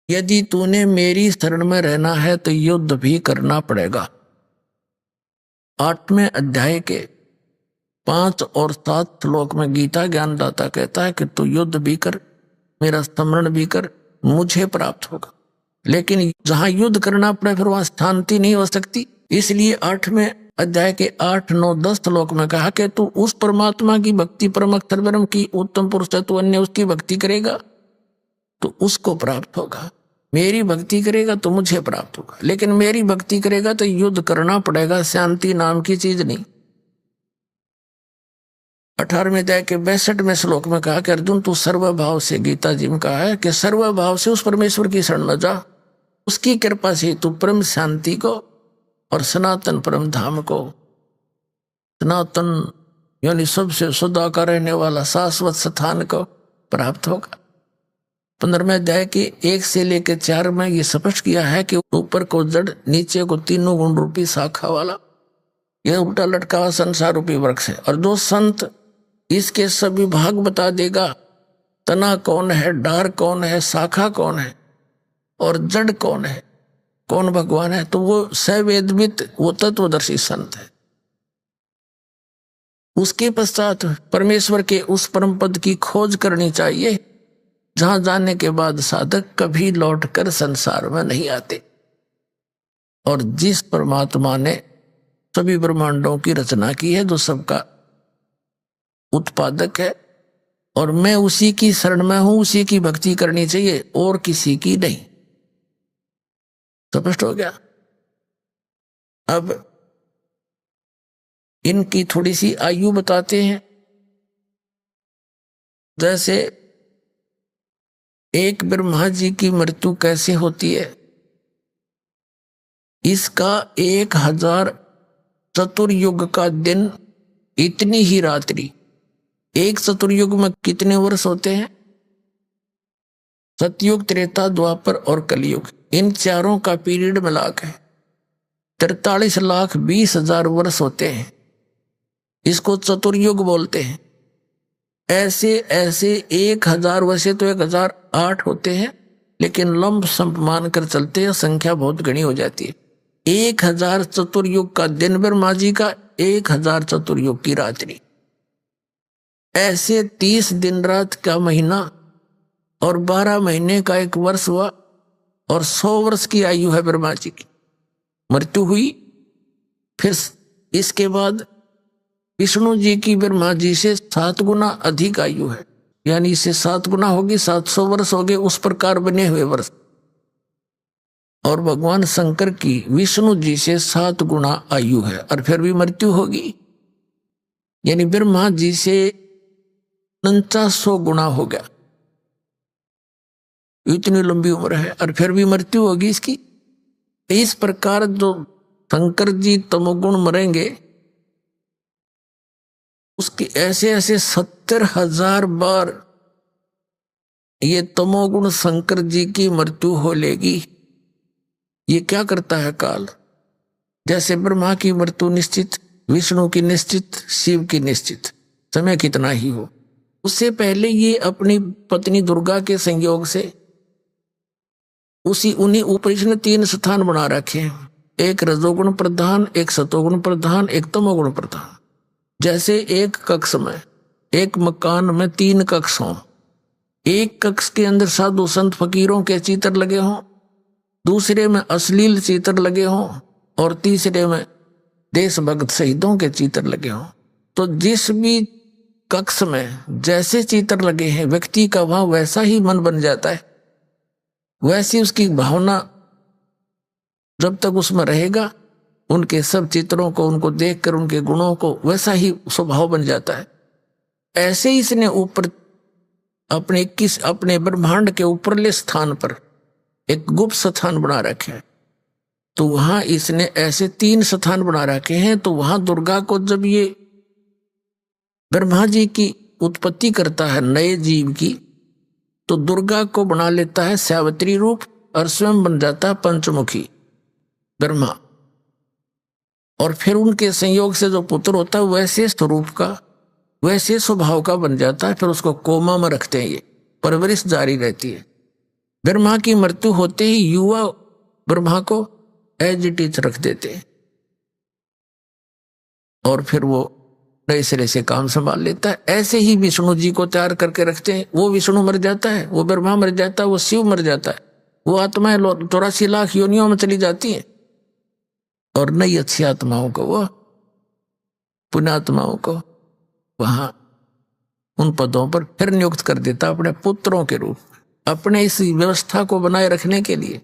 यदि तूने मेरी शरण में रहना है तो युद्ध भी करना पड़ेगा। 8वें अध्याय के 5 और 7 श्लोक में गीता ज्ञानदाता कहता है कि तू युद्ध भी कर, मेरा स्मरण भी कर, मुझे प्राप्त होगा। लेकिन जहां युद्ध करना पड़े फिर वहां शांति नहीं हो सकती। इसलिए 8वें अध्याय के 8, 9, 10 श्लोक में कहा कि तू उस परमात्मा की भक्ति, परम अक्षर ब्रह्म की उत्तम पुरुष है, तू अन्य उसकी भक्ति करेगा तो उसको प्राप्त होगा, मेरी भक्ति करेगा तो मुझे प्राप्त होगा। लेकिन मेरी भक्ति करेगा तो युद्ध करना पड़ेगा, शांति नाम की चीज नहीं। 18वें अध्याय के 62वें श्लोक में कहा कि अर्जुन तू सर्वभाव से, गीता जी में कहा है कि सर्वभाव से उस परमेश्वर की शरण में जा, उसकी कृपा से तू परम शांति को और सनातन परम धाम को, सनातन यानी सबसे सदा का रहने वाला शाश्वत स्थान को प्राप्त होगा। 15वें अध्याय के 1 से लेकर 4 में ये स्पष्ट किया है कि ऊपर को जड़, नीचे को तीनों गुण रूपी शाखा वाला यह उल्टा लटका हुआ संसार रूपी वृक्ष है। और जो संत इसके सभी भाग बता देगा, तना कौन है, डार कौन है, शाखा कौन है और जड़ कौन है, कौन भगवान है, तो वो सवेदवित, वो तत्वदर्शी संत है। उसके पश्चात परमेश्वर के उस परम पद की खोज करनी चाहिए जहां जाने के बाद साधक कभी लौटकर संसार में नहीं आते। और जिस परमात्मा ने सभी ब्रह्मांडों की रचना की है, जो सबका उत्पादक है, और मैं उसी की शरण में हूं, उसी की भक्ति करनी चाहिए और किसी की नहीं। स्पष्ट हो गया। अब इनकी थोड़ी सी आयु बताते हैं। जैसे एक ब्रह्मा जी की मृत्यु कैसे होती है, इसका 1000 चतुर्युग का दिन, इतनी ही रात्रि। एक चतुर्युग में कितने वर्ष होते हैं? सतयुग, त्रेता, द्वापर और कलयुग, इन चारों का पीरियड मिलाकर 43,20,000 वर्ष होते हैं। इसको चतुर्युग बोलते हैं। ऐसे ऐसे 1000, वैसे तो 1008 होते हैं, लेकिन लंब सम मान कर चलते हैं, संख्या बहुत घनी हो जाती है। 1000 चतुर्युग का दिन ब्रह्मा जी का, 1000 चतुर्युग की रात्रि। ऐसे 30 दिन रात का महीना और 12 महीने का एक वर्ष हुआ, और 100 वर्ष की आयु है ब्रह्मा जी की। मृत्यु हुई। फिर इसके बाद विष्णु जी की ब्रह्मा जी से 7 गुना अधिक आयु है, यानी इससे 7 गुना होगी, 700 वर्ष हो गए, उस प्रकार बने हुए वर्ष। और भगवान शंकर की विष्णु जी से 7 गुना आयु है, और फिर भी मृत्यु होगी, यानी ब्रह्मा जी से 4900 गुना हो गया। इतनी लंबी उम्र है और फिर भी मृत्यु होगी इसकी। इस प्रकार जो शंकर जी तमोगुण मरेंगे, उसके ऐसे ऐसे 70,000 बार ये तमोगुण शंकर जी की मृत्यु हो लेगी। ये क्या करता है काल? जैसे ब्रह्मा की मृत्यु निश्चित, विष्णु की निश्चित, शिव की निश्चित, समय कितना ही हो। उससे पहले ये अपनी पत्नी दुर्गा के संयोग से उन्हीं ऊपर इसने 3 स्थान बना रखे हैं, एक रजोगुण प्रधान, एक सतोगुण प्रधान, एक तमोगुण प्रधान। जैसे एक कक्ष में, एक मकान में 3 कक्ष हों, एक कक्ष के अंदर साधु संत फकीरों के चित्र लगे हों, दूसरे में अश्लील चित्र लगे हों, और तीसरे में देशभक्त शहीदों के चित्र लगे हों। तो जिस भी कक्ष में जैसे चित्र लगे हैं, व्यक्ति का वहां वैसा ही मन बन जाता है, वैसी उसकी भावना जब तक उसमें रहेगा, उनके सब चित्रों को, उनको देखकर उनके गुणों को वैसा ही स्वभाव बन जाता है। ऐसे ही इसने ऊपर अपने ब्रह्मांड के ऊपरले स्थान पर एक गुप्त स्थान बना रखे हैं। तो वहां इसने ऐसे 3 स्थान बना रखे हैं। तो वहां दुर्गा को जब ये ब्रह्मा जी की उत्पत्ति करता है नए जीव की, तो दुर्गा को बना लेता है सावित्री रूप, और स्वयं बन जाता है पंचमुखी ब्रह्मा। और फिर उनके संयोग से जो पुत्र होता है वैसे स्वरूप का वैसे स्वभाव का बन जाता है, फिर उसको कोमा में रखते हैं, ये परवरिश जारी रहती है। ब्रह्मा की मृत्यु होते ही युवा ब्रह्मा को एज इट इज रख देते हैं और फिर वो नए सिरे से काम संभाल लेता है। ऐसे ही विष्णु जी को तैयार करके रखते हैं। वो विष्णु मर जाता है, वो ब्रह्मा मर जाता है, वो शिव मर जाता है, वो आत्माएं 84 लाख योनियों में चली जाती हैं और नई अच्छी आत्माओं को, वो पुण्यात्माओं को वहां उन पदों पर फिर नियुक्त कर देता अपने पुत्रों के रूप में, अपने इस व्यवस्था को बनाए रखने के लिए।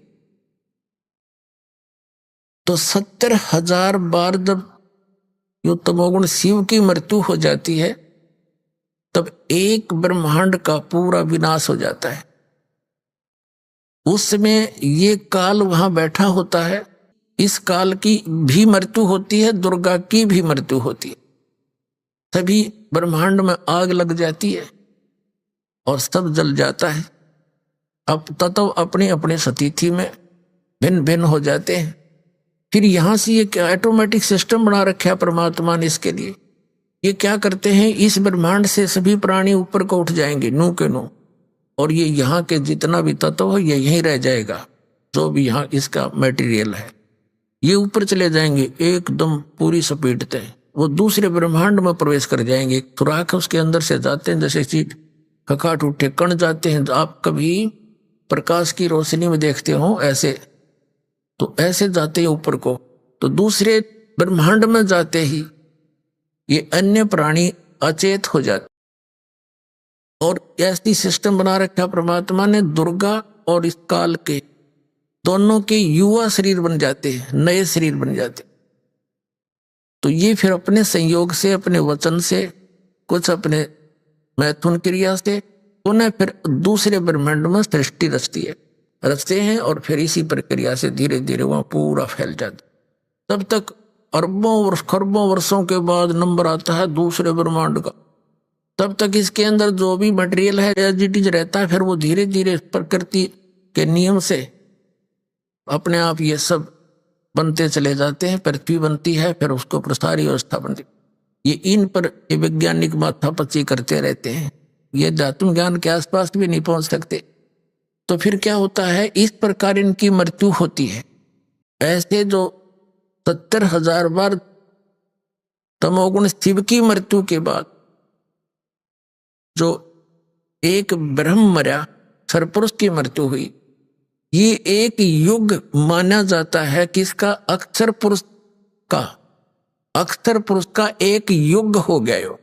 तो 70,000 बार जब यो तमोगुण शिव की मृत्यु हो जाती है तब एक ब्रह्मांड का पूरा विनाश हो जाता है। उसमें ये काल वहां बैठा होता है, इस काल की भी मृत्यु होती है, दुर्गा की भी मृत्यु होती है। सभी ब्रह्मांड में आग लग जाती है और सब जल जाता है। अब तत्व अपने अपने सतीथि में भिन्न भिन्न हो जाते हैं। फिर यहां से ये क्या ऑटोमेटिक सिस्टम बना रखा है परमात्मा ने इसके लिए। ये क्या करते हैं, इस ब्रह्मांड से सभी प्राणी ऊपर को उठ जाएंगे, नू के नू, और ये यहाँ के जितना भी तत्व है ये यहीं रह जाएगा, जो भी यहाँ इसका मटेरियल है ये ऊपर चले जाएंगे एकदम पूरी स्पीड तय। वो दूसरे ब्रह्मांड में प्रवेश कर जाएंगे, सुराख उसके अंदर से जाते हैं, जैसे चीट खकाट उठे कण जाते हैं। आप कभी प्रकाश की रोशनी में देखते हो ऐसे, तो ऐसे जाते हैं ऊपर को, तो दूसरे ब्रह्मांड में जाते ही ये अन्य प्राणी अचेत हो जाते। और ऐसी सिस्टम बना रखा परमात्मा ने, दुर्गा और इस काल के दोनों के युवा शरीर बन जाते हैं, नए शरीर बन जाते। तो ये फिर अपने संयोग से, अपने वचन से, कुछ अपने मैथुन क्रिया से उन्हें फिर दूसरे ब्रह्मांड में सृष्टि रचते हैं और फिर इसी प्रक्रिया से धीरे धीरे वहां पूरा फैल जाता। तब तक अरबों वर्ष खरबों वर्षों के बाद नंबर आता है दूसरे ब्रह्मांड का। तब तक इसके अंदर जो भी मटेरियल है एज इट इज रहता है, फिर वो धीरे धीरे प्रकृति के नियम से अपने आप ये सब बनते चले जाते हैं। पृथ्वी बनती है, फिर उसको प्रसारी व्यवस्था बनती। ये इन पर वैज्ञानिक माथापच्ची करते रहते हैं, ये धातु ज्ञान के आसपास भी नहीं पहुंच सकते। तो फिर क्या होता है, इस प्रकार इनकी मृत्यु होती है। ऐसे जो 70,000 बार तमोगुण शिव की मृत्यु के बाद जो एक ब्रह्म मरा, सरपुरुष की मृत्यु हुई, ये एक युग माना जाता है। किसका? अक्षर पुरुष का। अक्षर पुरुष का एक युग हो गया।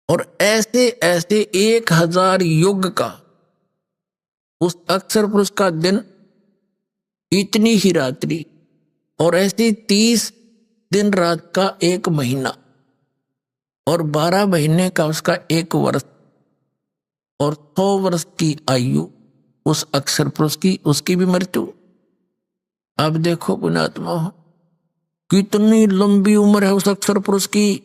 और ऐसे ऐसे 1000 युग का उस अक्षर पुरुष का दिन, इतनी ही रात्रि, और ऐसे 30 दिन रात का एक महीना, और 12 महीने का उसका एक वर्ष, और 100 वर्ष की आयु उस अक्षर पुरुष की, उसकी भी मृत्यु। अब देखो पुण्यात्मा, कितनी लंबी उम्र है उस अक्षर पुरुष की।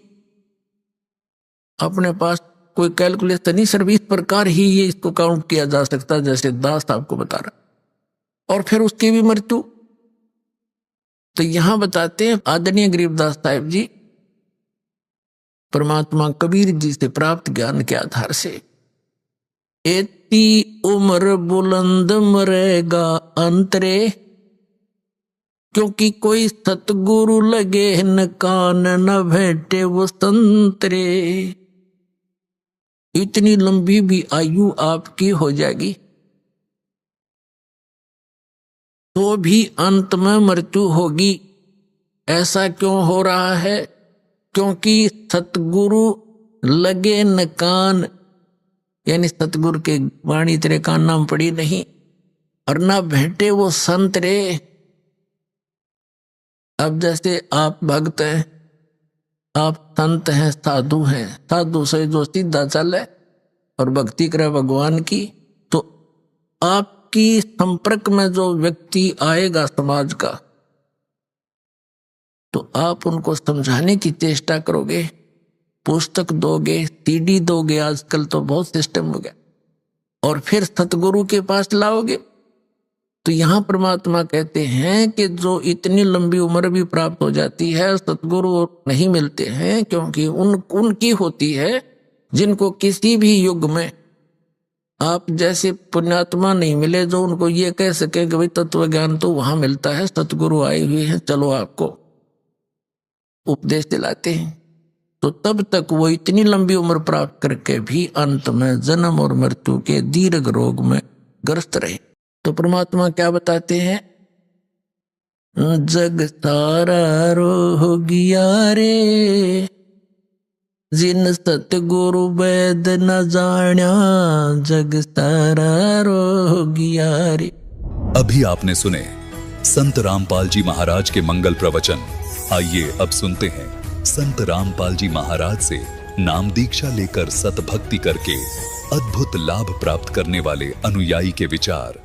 अपने पास कोई कैलकुलेशन नहीं, सिर्फ इस प्रकार ही ये इसको काउंट किया जा सकता है जैसे दास आपको बता रहा। और फिर उसकी भी मृत्यु। तो यहां बताते हैं आदरणीय गरीबदास साहिब जी, परमात्मा कबीर जी से प्राप्त ज्ञान के आधार से, एती उम्र बुलंद मरेगा अंतरे, क्योंकि कोई सतगुरु लगे न कान न भेटे वो संतरे। इतनी लंबी भी आयु आपकी हो जाएगी तो भी अंत में मृत्यु होगी। ऐसा क्यों हो रहा है? क्योंकि सतगुरु लगे न कान, यानी सतगुरु के वाणी तेरे कान नाम पड़ी नहीं, और ना भेंटे वो संत रे। अब जैसे आप भक्त हैं, आप संत हैं, साधु हैं, साधु से जो सीधा चले और भक्ति करे भगवान की, तो आपकी संपर्क में जो व्यक्ति आएगा समाज का, तो आप उनको समझाने की चेष्टा करोगे, पुस्तक दोगे, सीडी दोगे, आजकल तो बहुत सिस्टम हो गया, और फिर सतगुरु के पास लाओगे। तो यहाँ परमात्मा कहते हैं कि जो इतनी लंबी उम्र भी प्राप्त हो जाती है, सतगुरु नहीं मिलते हैं, क्योंकि उनकी होती है जिनको किसी भी युग में आप जैसे पुण्यात्मा नहीं मिले जो उनको ये कह सके कि भाई तत्व ज्ञान तो वहां मिलता है, सतगुरु आए हुए हैं, चलो आपको उपदेश दिलाते हैं। तो तब तक वो इतनी लंबी उम्र प्राप्त करके भी अंत में जन्म और मृत्यु के दीर्घ रोग में ग्रस्त रहे। तो परमात्मा क्या बताते हैं, जग सारा रोगिया रे, जिन सतगुरु वेद न जान्या, जग सारा रोगिया रे। अभी आपने सुने संत रामपाल जी महाराज के मंगल प्रवचन। आइए अब सुनते हैं संत रामपाल जी महाराज से नाम दीक्षा लेकर सतभक्ति करके अद्भुत लाभ प्राप्त करने वाले अनुयायी के विचार।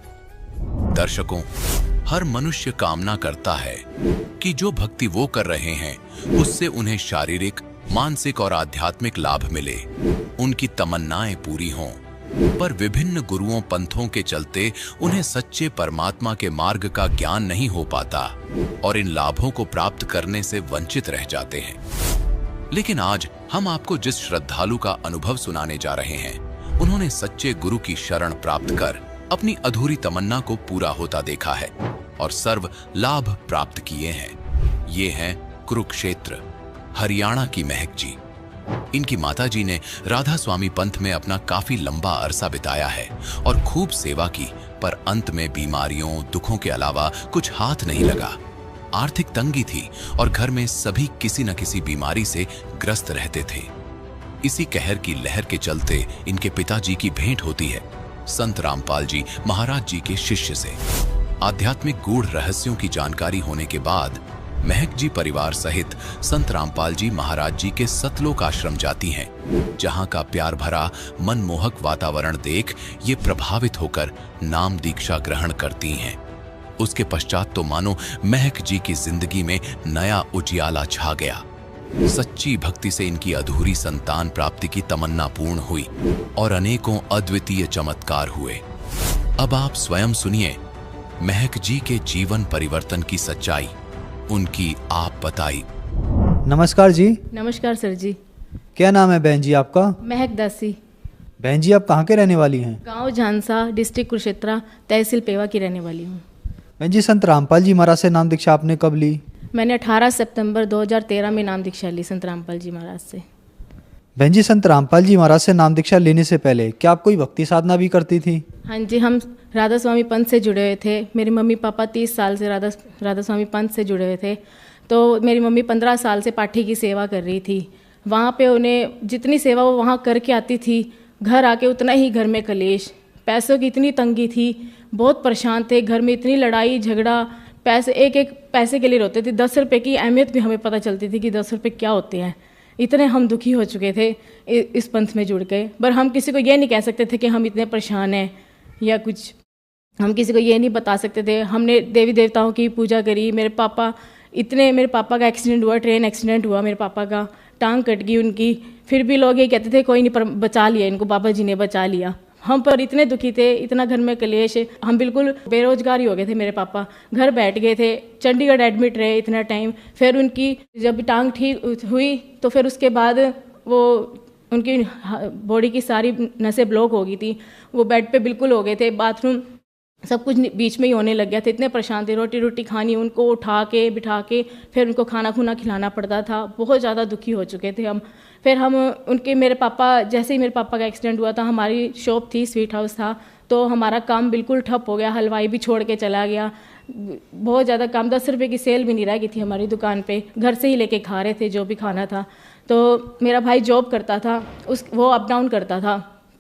दर्शकों, हर मनुष्य कामना करता है कि जो भक्ति वो कर रहे हैं उससे उन्हें शारीरिक, मानसिक और आध्यात्मिक लाभ मिले, उनकी तमन्नाएं पूरी हों। पर विभिन्न गुरुओं पंथों के चलते उन्हें सच्चे परमात्मा के मार्ग का ज्ञान नहीं हो पाता और इन लाभों को प्राप्त करने से वंचित रह जाते हैं। लेकिन आज हम आपको जिस श्रद्धालु का अनुभव सुनाने जा रहे हैं, उन्होंने सच्चे गुरु की शरण प्राप्त कर अपनी अधूरी तमन्ना को पूरा होता देखा है और सर्व लाभ प्राप्त किए हैं। ये हैं कुरुक्षेत्र, हरियाणा की महक जी। इनकी माताजी ने राधा स्वामी पंथ में अपना काफी लंबा अरसा बिताया है और खूब सेवा की, पर अंत में बीमारियों, दुखों के अलावा कुछ हाथ नहीं लगा। आर्थिक तंगी थी और घर में सभी किसी न किसी बीमारी से ग्रस्त रहते थे। इसी कहर की लहर के चलते इनके पिताजी की भेंट होती है संत रामपाल जी महाराज जी के शिष्य से। आध्यात्मिक गूढ़ रहस्यों की जानकारी होने के बाद महक जी परिवार सहित संत रामपाल जी महाराज जी के सतलोक आश्रम जाती हैं, जहां का प्यार भरा मनमोहक वातावरण देख ये प्रभावित होकर नाम दीक्षा ग्रहण करती हैं। उसके पश्चात तो मानो महक जी की जिंदगी में नया उजियाला छा गया। सच्ची भक्ति से इनकी अधूरी संतान प्राप्ति की तमन्ना पूर्ण हुई और अनेकों अद्वितीय चमत्कार हुए। अब आप स्वयं सुनिए महक जी के जीवन परिवर्तन की सच्चाई, उनकी आप बताई। नमस्कार जी। नमस्कार सर जी। क्या नाम है बहन जी आपका? महक दासी। बहन जी आप कहाँ के रहने वाली हैं? गांव झांसा, डिस्ट्रिक्ट कुरुक्षेत्र, तहसील पेवा की रहने वाली हूँ। बहन जी संत रामपाल जी महाराज से नाम दीक्षा आपने कब ली? मैंने 18 सितंबर 2013 में नाम दीक्षा ली संत रामपाल जी महाराज से। बहन जी संत रामपाल जी महाराज से नाम दीक्षा लेने से पहले क्या आप कोई भक्ति साधना भी करती थी? हाँ जी, हम राधा स्वामी पंथ से जुड़े हुए थे। मेरे मम्मी पापा 30 साल से राधा स्वामी पंथ से जुड़े हुए थे। तो मेरी मम्मी 15 साल से पाठी की सेवा कर रही थी। वहाँ पे उन्हें जितनी सेवा वो वहाँ करके आती थी, घर आके उतना ही घर में कलेश, पैसों की इतनी तंगी थी, बहुत परेशान थे, घर में इतनी लड़ाई झगड़ा, पैसे एक एक पैसे के लिए रोते थे। 10 रुपये की अहमियत भी हमें पता चलती थी कि 10 रुपये क्या होते हैं। इतने हम दुखी हो चुके थे इस पंथ में जुड़ के। पर हम किसी को ये नहीं कह सकते थे कि हम इतने परेशान हैं या कुछ, हम किसी को ये नहीं बता सकते थे। हमने देवी देवताओं की पूजा करी। मेरे पापा का एक्सीडेंट हुआ, ट्रेन एक्सीडेंट हुआ, मेरे पापा का टांग कट गई उनकी। फिर भी लोग ये कहते थे कोई नहीं, पर बचा लिया इनको, बाबा जी ने बचा लिया। हम पर इतने दुखी थे, इतना घर में कलेश, हम बिल्कुल बेरोजगार ही हो गए थे। मेरे पापा घर बैठ गए थे, चंडीगढ़ एडमिट रहे इतना टाइम। फिर उनकी जब टांग ठीक हुई तो फिर उसके बाद वो उनकी बॉडी की सारी नसें ब्लॉक हो गई थी। वो बेड पे बिल्कुल हो गए थे, बाथरूम सब कुछ बीच में ही होने लग गया था। इतने परेशान थे, रोटी खानी उनको उठा के बिठा के फिर उनको खाना खुना खिलाना पड़ता था। बहुत ज़्यादा दुखी हो चुके थे हम। फिर हम उनके मेरे पापा जैसे ही मेरे पापा का एक्सीडेंट हुआ था, हमारी शॉप थी, स्वीट हाउस था, तो हमारा काम बिल्कुल ठप हो गया। हलवाई भी छोड़ के चला गया। बहुत ज़्यादा काम, 10 रुपये की सेल भी नहीं रह गई थी हमारी दुकान पे। घर से ही लेके खा रहे थे जो भी खाना था। तो मेरा भाई जॉब करता था, वो अप डाउन करता था,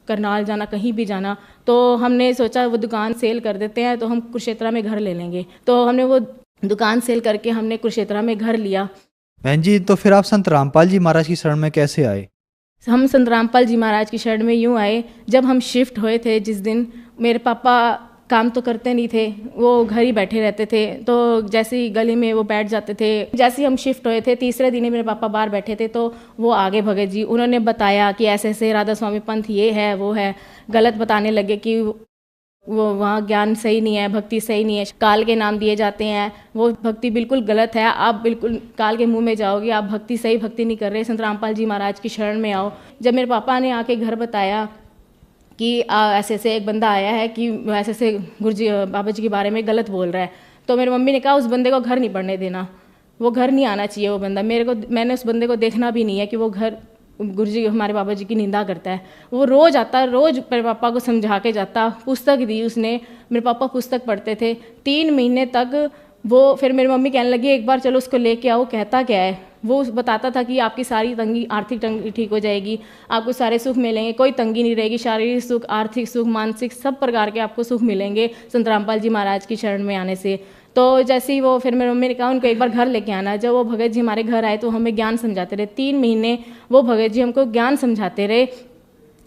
करनाल जाना, कहीं भी जाना। तो हमने सोचा वो दुकान सेल कर देते हैं तो हम कुरुक्षेत्र में घर ले लेंगे। तो हमने वो दुकान सेल करके हमने कुरुक्षेत्र में घर लिया। बहन जी तो फिर आप संत रामपाल जी महाराज की शरण में कैसे आए? हम संत रामपाल जी महाराज की शरण में यूँ आए, जब हम शिफ्ट हुए थे जिस दिन, मेरे पापा काम तो करते नहीं थे, वो घर ही बैठे रहते थे। तो जैसे ही गली में वो बैठ जाते थे। जैसे ही हम शिफ्ट हुए थे, तीसरे दिन ही मेरे पापा बाहर बैठे थे, तो वो आगे भगे जी। उन्होंने बताया कि ऐसे ऐसे राधा स्वामी पंथ ये है वो है, गलत बताने लगे कि वो वहाँ ज्ञान सही नहीं है, भक्ति सही नहीं है, काल के नाम दिए जाते हैं, वो भक्ति बिल्कुल गलत है। आप बिल्कुल काल के मुंह में जाओगे, आप भक्ति सही भक्ति नहीं कर रहे। संत रामपाल जी महाराज की शरण में आओ। जब मेरे पापा ने आके घर बताया कि ऐसे ऐसे एक बंदा आया है कि ऐसे ऐसे गुरुजी बाबा जी के बारे में गलत बोल रहा है, तो मेरी मम्मी ने कहा उस बंदे को घर नहीं पड़ने देना, वो घर नहीं आना चाहिए वो बंदा। मैंने उस बंदे को देखना भी नहीं है कि वो घर गुरुजी हमारे बाबा जी की निंदा करता है। वो रोज़ आता, रोज़ मेरे पापा को समझा के जाता। पुस्तक दी उसने, मेरे पापा पुस्तक पढ़ते थे 3 महीने तक। वो फिर मेरी मम्मी कहने लगी एक बार चलो उसको लेके आओ, कहता क्या है। वो बताता था कि आपकी सारी तंगी, आर्थिक तंगी ठीक हो जाएगी, आपको सारे सुख मिलेंगे, कोई तंगी नहीं रहेगी, शारीरिक सुख, आर्थिक सुख, मानसिक सब प्रकार के आपको सुख मिलेंगे संत रामपाल जी महाराज की शरण में आने से। तो जैसे ही वो फिर मेरी मम्मी ने कहा उनको एक बार घर लेके आना। जब वो भगत जी हमारे घर आए तो हमें ज्ञान समझाते रहे 3 महीने। वो भगत जी हमको ज्ञान समझाते रहे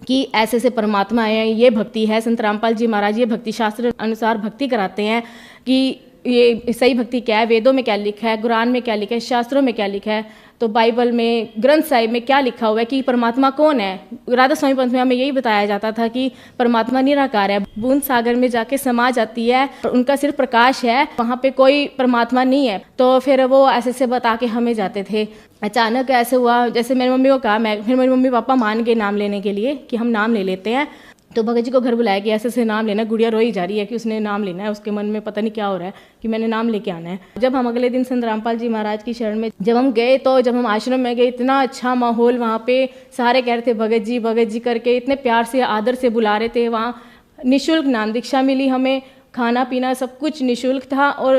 कि ऐसे ऐसे परमात्मा आए हैं, ये भक्ति है। संत रामपाल जी महाराज ये भक्ति शास्त्र अनुसार भक्ति कराते हैं कि ये सही भक्ति क्या है, वेदों में क्या लिखा है, कुरान में क्या लिखा है, शास्त्रों में क्या लिखा है, तो बाइबल में, ग्रंथ साहिब में क्या लिखा हुआ है कि परमात्मा कौन है। राधा स्वामी पंथ में हमें यही बताया जाता था कि परमात्मा निराकार है, बूंद सागर में जाके समा जाती है, उनका सिर्फ प्रकाश है, वहाँ पे कोई परमात्मा नहीं है। तो फिर वो ऐसे से बता के हमें जाते थे। अचानक ऐसे हुआ, जैसे मेरी मम्मी को कहा, फिर मेरे मम्मी पापा मान गए नाम लेने के लिए कि हम नाम ले लेते हैं। तो भगत जी को घर बुलाया कि ऐसे ऐसे नाम लेना। गुड़िया रोई जा रही है कि उसने नाम लेना है, उसके मन में पता नहीं क्या हो रहा है कि मैंने नाम लेके आना है। जब हम अगले दिन संत रामपाल जी महाराज की शरण में जब हम गए, तो जब हम आश्रम में गए, इतना अच्छा माहौल वहाँ पे, सारे कह रहे थे भगत जी करके, इतने प्यार से आदर से बुला रहे थे। वहाँ निःशुल्क नाम दीक्षा मिली हमें, खाना पीना सब कुछ निःशुल्क था और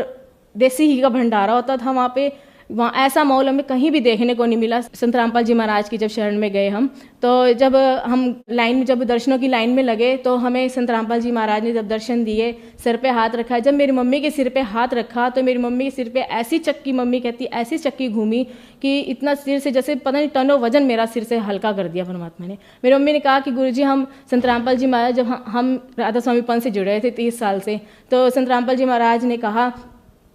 देसी घी का भंडारा होता था वहाँ पे। वहाँ ऐसा माहौल हमें कहीं भी देखने को नहीं मिला। संत रामपाल जी महाराज की जब शरण में गए हम, तो जब हम लाइन में, जब दर्शनों की लाइन में लगे, तो हमें संत रामपाल जी महाराज ने जब दर्शन दिए, सिर पे हाथ रखा। जब मेरी मम्मी के सिर पे हाथ रखा तो मेरी मम्मी के सिर पे ऐसी चक्की, मम्मी कहती ऐसी चक्की घूमी कि इतना सिर से जैसे पता नहीं टनों वजन मेरा सिर से हल्का कर दिया परमात्मा ने। मेरी मम्मी ने कहा कि गुरुजी हम संत रामपाल जी महाराज, जब हम राधा स्वामी पंथ से जुड़े थे 30 साल से, तो संत रामपाल जी महाराज ने कहा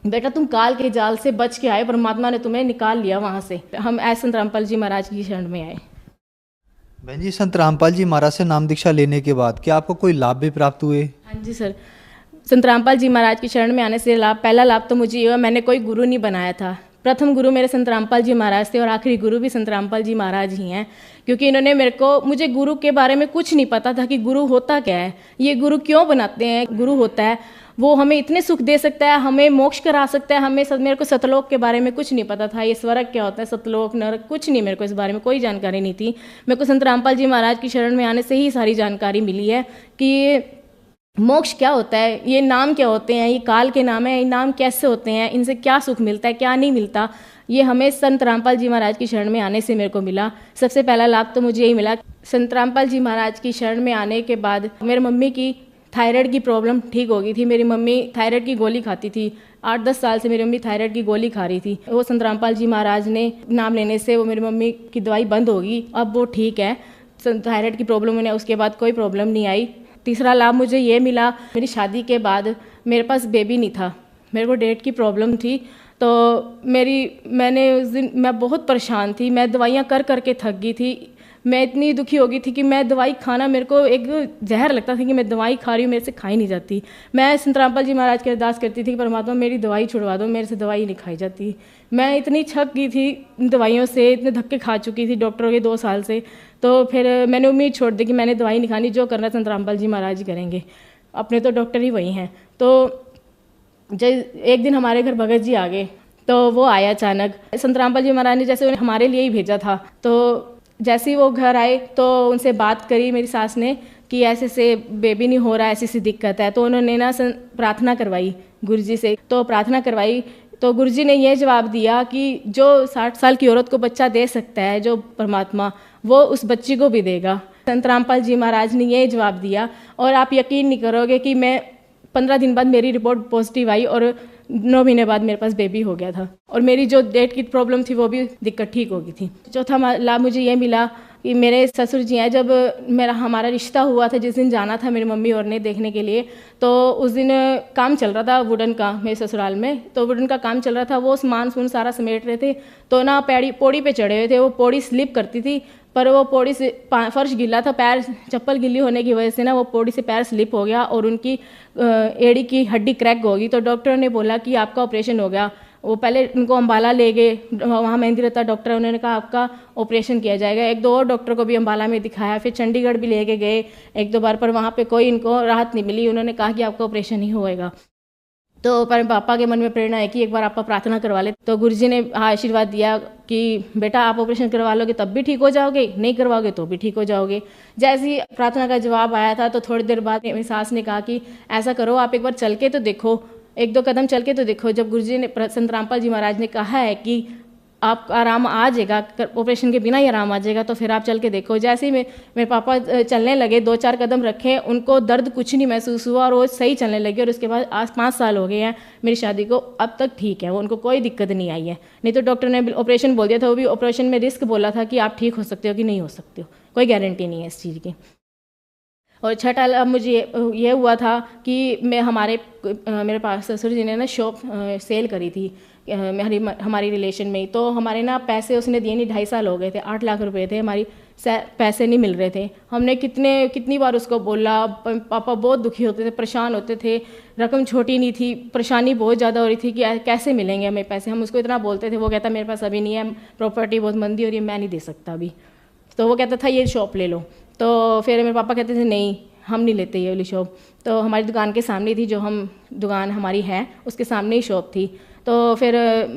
बेटा तुम काल के जाल से बच के आए, परमात्मा ने तुम्हें निकाल लिया वहाँ से। हम ऐसे संत रामपाल जी महाराज की शरण में आए। बहन जी, संत रामपाल जी महाराज से नाम दीक्षा लेने के बाद क्या आपको कोई लाभ भी प्राप्त हुए? हाँ जी सर, संत रामपाल जी महाराज की शरण में आने से पहला लाभ तो मुझे ये हुआ, मैंने कोई गुरु नहीं बनाया था। प्रथम गुरु मेरे संत रामपाल जी महाराज थे और आखिरी गुरु भी संत रामपाल जी महाराज ही हैं, क्योंकि इन्होंने मुझे गुरु के बारे में कुछ नहीं पता था कि गुरु होता क्या है, ये गुरु क्यों बनाते हैं। गुरु होता है वो हमें इतने सुख दे सकता है, हमें मोक्ष करा सकता है। मेरे को सतलोक के बारे में कुछ नहीं पता था, ये स्वर्ग क्या होता है, सतलोक नरक कुछ नहीं, मेरे को इस बारे में कोई जानकारी नहीं थी। मेरे को संत रामपाल जी महाराज की शरण में आने से ही सारी जानकारी मिली है कि मोक्ष क्या होता है, ये नाम क्या होते हैं, ये काल के नाम है, ये नाम कैसे होते हैं, इनसे क्या सुख मिलता है, क्या नहीं मिलता। ये हमें संत रामपाल जी महाराज की शरण में आने से मेरे को मिला। सबसे पहला लाभ तो मुझे यही मिला। संत रामपाल जी महाराज की शरण में आने के बाद मेरी मम्मी की थायराइड की प्रॉब्लम ठीक हो गई थी। मेरी मम्मी थायराइड की गोली खाती थी, 8-10 साल से मेरी मम्मी थायराइड की गोली खा रही थी। वो संत रामपाल जी महाराज ने नाम लेने से वो मेरी मम्मी की दवाई बंद होगी, अब वो ठीक है। थायराइड की प्रॉब्लम उन्हें उसके बाद कोई प्रॉब्लम नहीं आई। तीसरा लाभ मुझे ये मिला, मेरी शादी के बाद मेरे पास बेबी नहीं था, मेरे को डेट की प्रॉब्लम थी। तो मैंने उस दिन मैं बहुत परेशान थी, मैं दवाइयाँ कर करके थक गई थी। मैं इतनी दुखी हो गई थी कि मैं दवाई खाना, मेरे को एक जहर लगता था कि मैं दवाई खा रही हूँ, मेरे से खाई नहीं जाती। मैं संत रामपाल जी महाराज की अरदास करती थी कि परमात्मा मेरी दवाई छुड़वा दो, मेरे से दवाई नहीं खाई जाती। मैं इतनी थक गई थी दवाइयों से, इतने धक्के खा चुकी थी डॉक्टरों के 2 साल से। तो फिर मैंने उम्मीद छोड़ दी कि मैंने दवाई नहीं खानी, जो करना संत रामपाल जी महाराज करेंगे, अपने तो डॉक्टर ही वही हैं। तो एक दिन हमारे घर भगत जी आ गए, तो वो आया अचानक। संत रामपाल जी महाराज ने जैसे उन्हें हमारे लिए ही भेजा था। तो जैसे ही वो घर आए तो उनसे बात करी मेरी सास ने कि ऐसे से बेबी नहीं हो रहा, ऐसी सी दिक्कत है। तो उन्होंने ना प्रार्थना करवाई गुरुजी से। तो प्रार्थना करवाई तो गुरुजी ने ये जवाब दिया कि जो 60 साल की औरत को बच्चा दे सकता है जो परमात्मा, वो उस बच्ची को भी देगा। संत रामपाल जी महाराज ने ये जवाब दिया। और आप यकीन नहीं करोगे कि मैं 15 दिन बाद मेरी रिपोर्ट पॉजिटिव आई और 9 महीने बाद मेरे पास बेबी हो गया था। और मेरी जो डेट की प्रॉब्लम थी वो भी दिक्कत ठीक हो गई थी। चौथा लाभ मुझे ये मिला कि मेरे ससुर जी हैं, जब हमारा रिश्ता हुआ था, जिस दिन जाना था मेरी मम्मी और ने देखने के लिए, तो उस दिन काम चल रहा था वुडन का मेरे ससुराल में। तो वुडन का काम चल रहा था, वो सामान सारा समेट रहे थे। तो ना पौड़ी पे चढ़े हुए थे, वो पौड़ी स्लिप करती थी, पर वो पौड़ी से फर्श गीला था, पैर चप्पल गीली होने की वजह से ना वो पौड़ी से पैर स्लिप हो गया और उनकी एड़ी की हड्डी क्रैक हो गई। तो डॉक्टर ने बोला कि आपका ऑपरेशन हो गया। वो पहले उनको अम्बाला ले गए, वहाँ मेहंदी रहता डॉक्टर, उन्होंने कहा आपका ऑपरेशन किया जाएगा। एक दो और डॉक्टर को भी अम्बाला में दिखाया, फिर चंडीगढ़ भी लेके गए एक दो बार, पर वहाँ पे कोई इनको राहत नहीं मिली। उन्होंने कहा कि आपका ऑपरेशन ही होएगा। तो पर पापा के मन में प्रेरणा है कि एक बार आप प्रार्थना करवा ले। तो गुरुजी ने आशीर्वाद दिया कि बेटा आप ऑपरेशन करवा लोगे तब भी ठीक हो जाओगे, नहीं करवाओगे तो भी ठीक हो जाओगे। जैसे ही प्रार्थना का जवाब आया था तो थोड़ी देर बाद मेरी सास ने कहा कि ऐसा करो आप एक बार चल के तो देखो, एक दो कदम चल के तो देखो। जब गुरुजी ने, संत रामपाल जी महाराज ने कहा है कि आप आराम आ जाएगा, ऑपरेशन के बिना ही आराम आ जाएगा, तो फिर आप चल के देखो। जैसे ही मेरे पापा चलने लगे, 2-4 कदम रखे, उनको दर्द कुछ नहीं महसूस हुआ और वो सही चलने लगे। और उसके बाद आज 5 साल हो गए हैं मेरी शादी को, अब तक ठीक है वो, उनको कोई दिक्कत नहीं आई है। नहीं तो डॉक्टर ने ऑपरेशन बोल दिया था, वो भी ऑपरेशन में रिस्क बोला था कि आप ठीक हो सकते हो कि नहीं हो सकते हो, कोई गारंटी नहीं है इस चीज़ की। और छठा मुझे ये हुआ था कि मेरे पास ससुर जी ने ना शॉप सेल करी थी हमारी रिलेशन में ही। तो हमारे ना पैसे उसने दिए नहीं, 2.5 साल हो गए थे, 8 लाख रुपए थे हमारी, पैसे नहीं मिल रहे थे। हमने कितनी बार उसको बोला, पापा बहुत दुखी होते थे, परेशान होते थे, रकम छोटी नहीं थी, परेशानी बहुत ज़्यादा हो रही थी कि कैसे मिलेंगे हमें पैसे। हम उसको इतना बोलते थे, वो कहता मेरे पास अभी नहीं है, प्रॉपर्टी बहुत मंदी हो रही है, मैं नहीं दे सकता अभी। तो वो कहता था ये शॉप ले लो। तो फिर मेरे पापा कहते थे नहीं हम नहीं लेते ये वाली शॉप। तो हमारी दुकान के सामने थी, जो दुकान हमारी है उसके सामने ही शॉप थी। तो फिर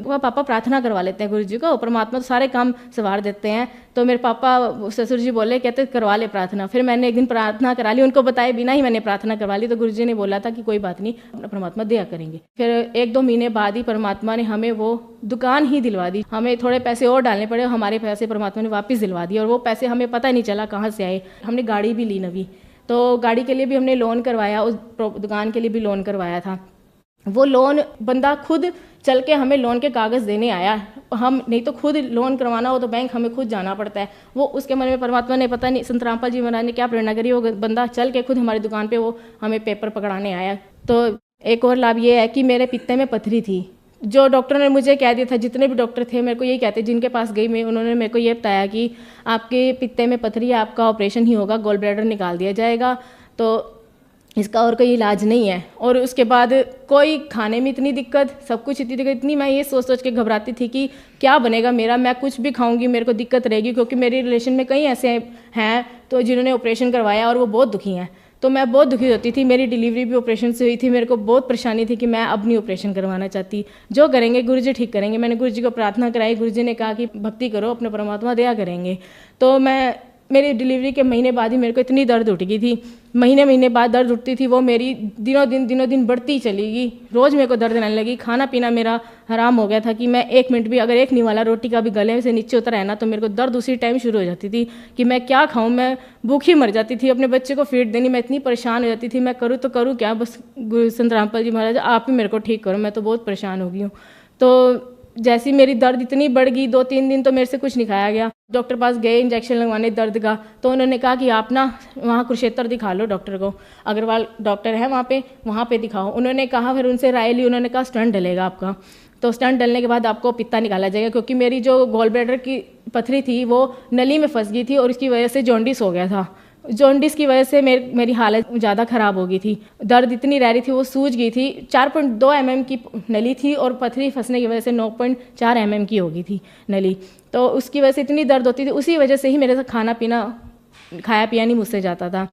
पापा प्रार्थना करवा लेते हैं गुरु जी को, परमात्मा तो सारे काम संवार देते हैं। तो मेरे पापा ससुर जी बोले, कहते करवा ले प्रार्थना। फिर मैंने एक दिन प्रार्थना करा ली, उनको बताए बिना ही मैंने प्रार्थना करवा ली। तो गुरु जी ने बोला था कि कोई बात नहीं, परमात्मा दया करेंगे। फिर 1-2 महीने बाद ही परमात्मा ने हमें वो दुकान ही दिलवा दी। हमें थोड़े पैसे और डालने पड़े, हमारे पैसे परमात्मा ने वापस दिलवा दिए। और वो पैसे हमें पता नहीं चला कहाँ से आए। हमने गाड़ी भी ली नवी, तो गाड़ी के लिए भी हमने लोन करवाया, उस दुकान के लिए भी लोन करवाया था। वो लोन बंदा खुद चल के हमें लोन के कागज़ देने आया, हम नहीं तो खुद लोन करवाना हो तो बैंक हमें खुद जाना पड़ता है। वो उसके मन में परमात्मा ने पता नहीं संत रामपाल जी महाराज ने क्या प्रेरणा करी, वो बंदा चल के खुद हमारी दुकान पे वो हमें पेपर पकड़ाने आया। तो एक और लाभ ये है कि मेरे पित्ते में पथरी थी, जो डॉक्टर ने मुझे कह दिया था, जितने भी डॉक्टर थे मेरे को यही कहते, जिनके पास गई मैं, उन्होंने मेरे को ये बताया कि आपके पित्ते में पथरी है, आपका ऑपरेशन ही होगा, गॉल ब्लैडर निकाल दिया जाएगा, तो इसका और कोई इलाज नहीं है। और उसके बाद कोई खाने में इतनी दिक्कत, सब कुछ इतनी दिक्कत, इतनी मैं ये सोच के घबराती थी कि क्या बनेगा मेरा, मैं कुछ भी खाऊंगी मेरे को दिक्कत रहेगी। क्योंकि मेरी रिलेशन में कई ऐसे हैं तो जिन्होंने ऑपरेशन करवाया और वो बहुत दुखी हैं, तो मैं बहुत दुखी होती थी। मेरी डिलीवरी भी ऑपरेशन से हुई थी, मेरे को बहुत परेशानी थी कि मैं अब नहीं ऑपरेशन करवाना चाहती, जो करेंगे गुरुजी ठीक करेंगे। मैंने गुरुजी को प्रार्थना कराई, गुरुजी ने कहा कि भक्ति करो, अपने परमात्मा दया करेंगे। तो मेरी डिलीवरी के महीने बाद ही मेरे को इतनी दर्द उठ गई थी, महीने बाद दर्द उठती थी, वो मेरी दिनों दिन बढ़ती चली गई। रोज़ मेरे को दर्द रहने लगी, खाना पीना मेरा हराम हो गया था कि मैं 1 मिनट भी, अगर एक निवाला रोटी का भी गले से नीचे उतर है ना, तो मेरे को दर्द उसी टाइम शुरू हो जाती थी कि मैं क्या खाऊं, मैं भूखी मर जाती थी। अपने बच्चे को फीड देनी, मैं इतनी परेशान हो जाती थी, मैं करूँ तो करूँ क्या। बस संत रामपाल जी महाराज आप ही मेरे को ठीक करो, मैं तो बहुत परेशान हो गई हूँ। तो जैसी मेरी दर्द इतनी बढ़ गई, 2-3 दिन तो मेरे से कुछ नहीं खाया गया। डॉक्टर पास गए इंजेक्शन लगवाने दर्द का, तो उन्होंने कहा कि आप ना वहाँ कुरुक्षेत्र दिखा लो, डॉक्टर को, अग्रवाल डॉक्टर है वहाँ पे दिखाओ। उन्होंने कहा, फिर उनसे राय ली, उन्होंने कहा स्टंट डलेगा आपका, तो स्टंट डलने के बाद आपको पित्ता निकाला जाएगा। क्योंकि मेरी जो गॉल ब्लैडर की पथरी थी वो नली में फंस गई थी और इसकी वजह से जॉन्डिस हो गया था। जॉन्डिस की वजह से मेरी हालत ज़्यादा ख़राब हो गई थी, दर्द इतनी रह रही थी, वो सूज गई थी। 4.2 mm की नली थी और पथरी फंसने की वजह से 9.4 mm की हो गई थी नली, तो उसकी वजह से इतनी दर्द होती थी। उसी वजह से ही मेरे से खाया पिया नहीं मुझसे जाता था।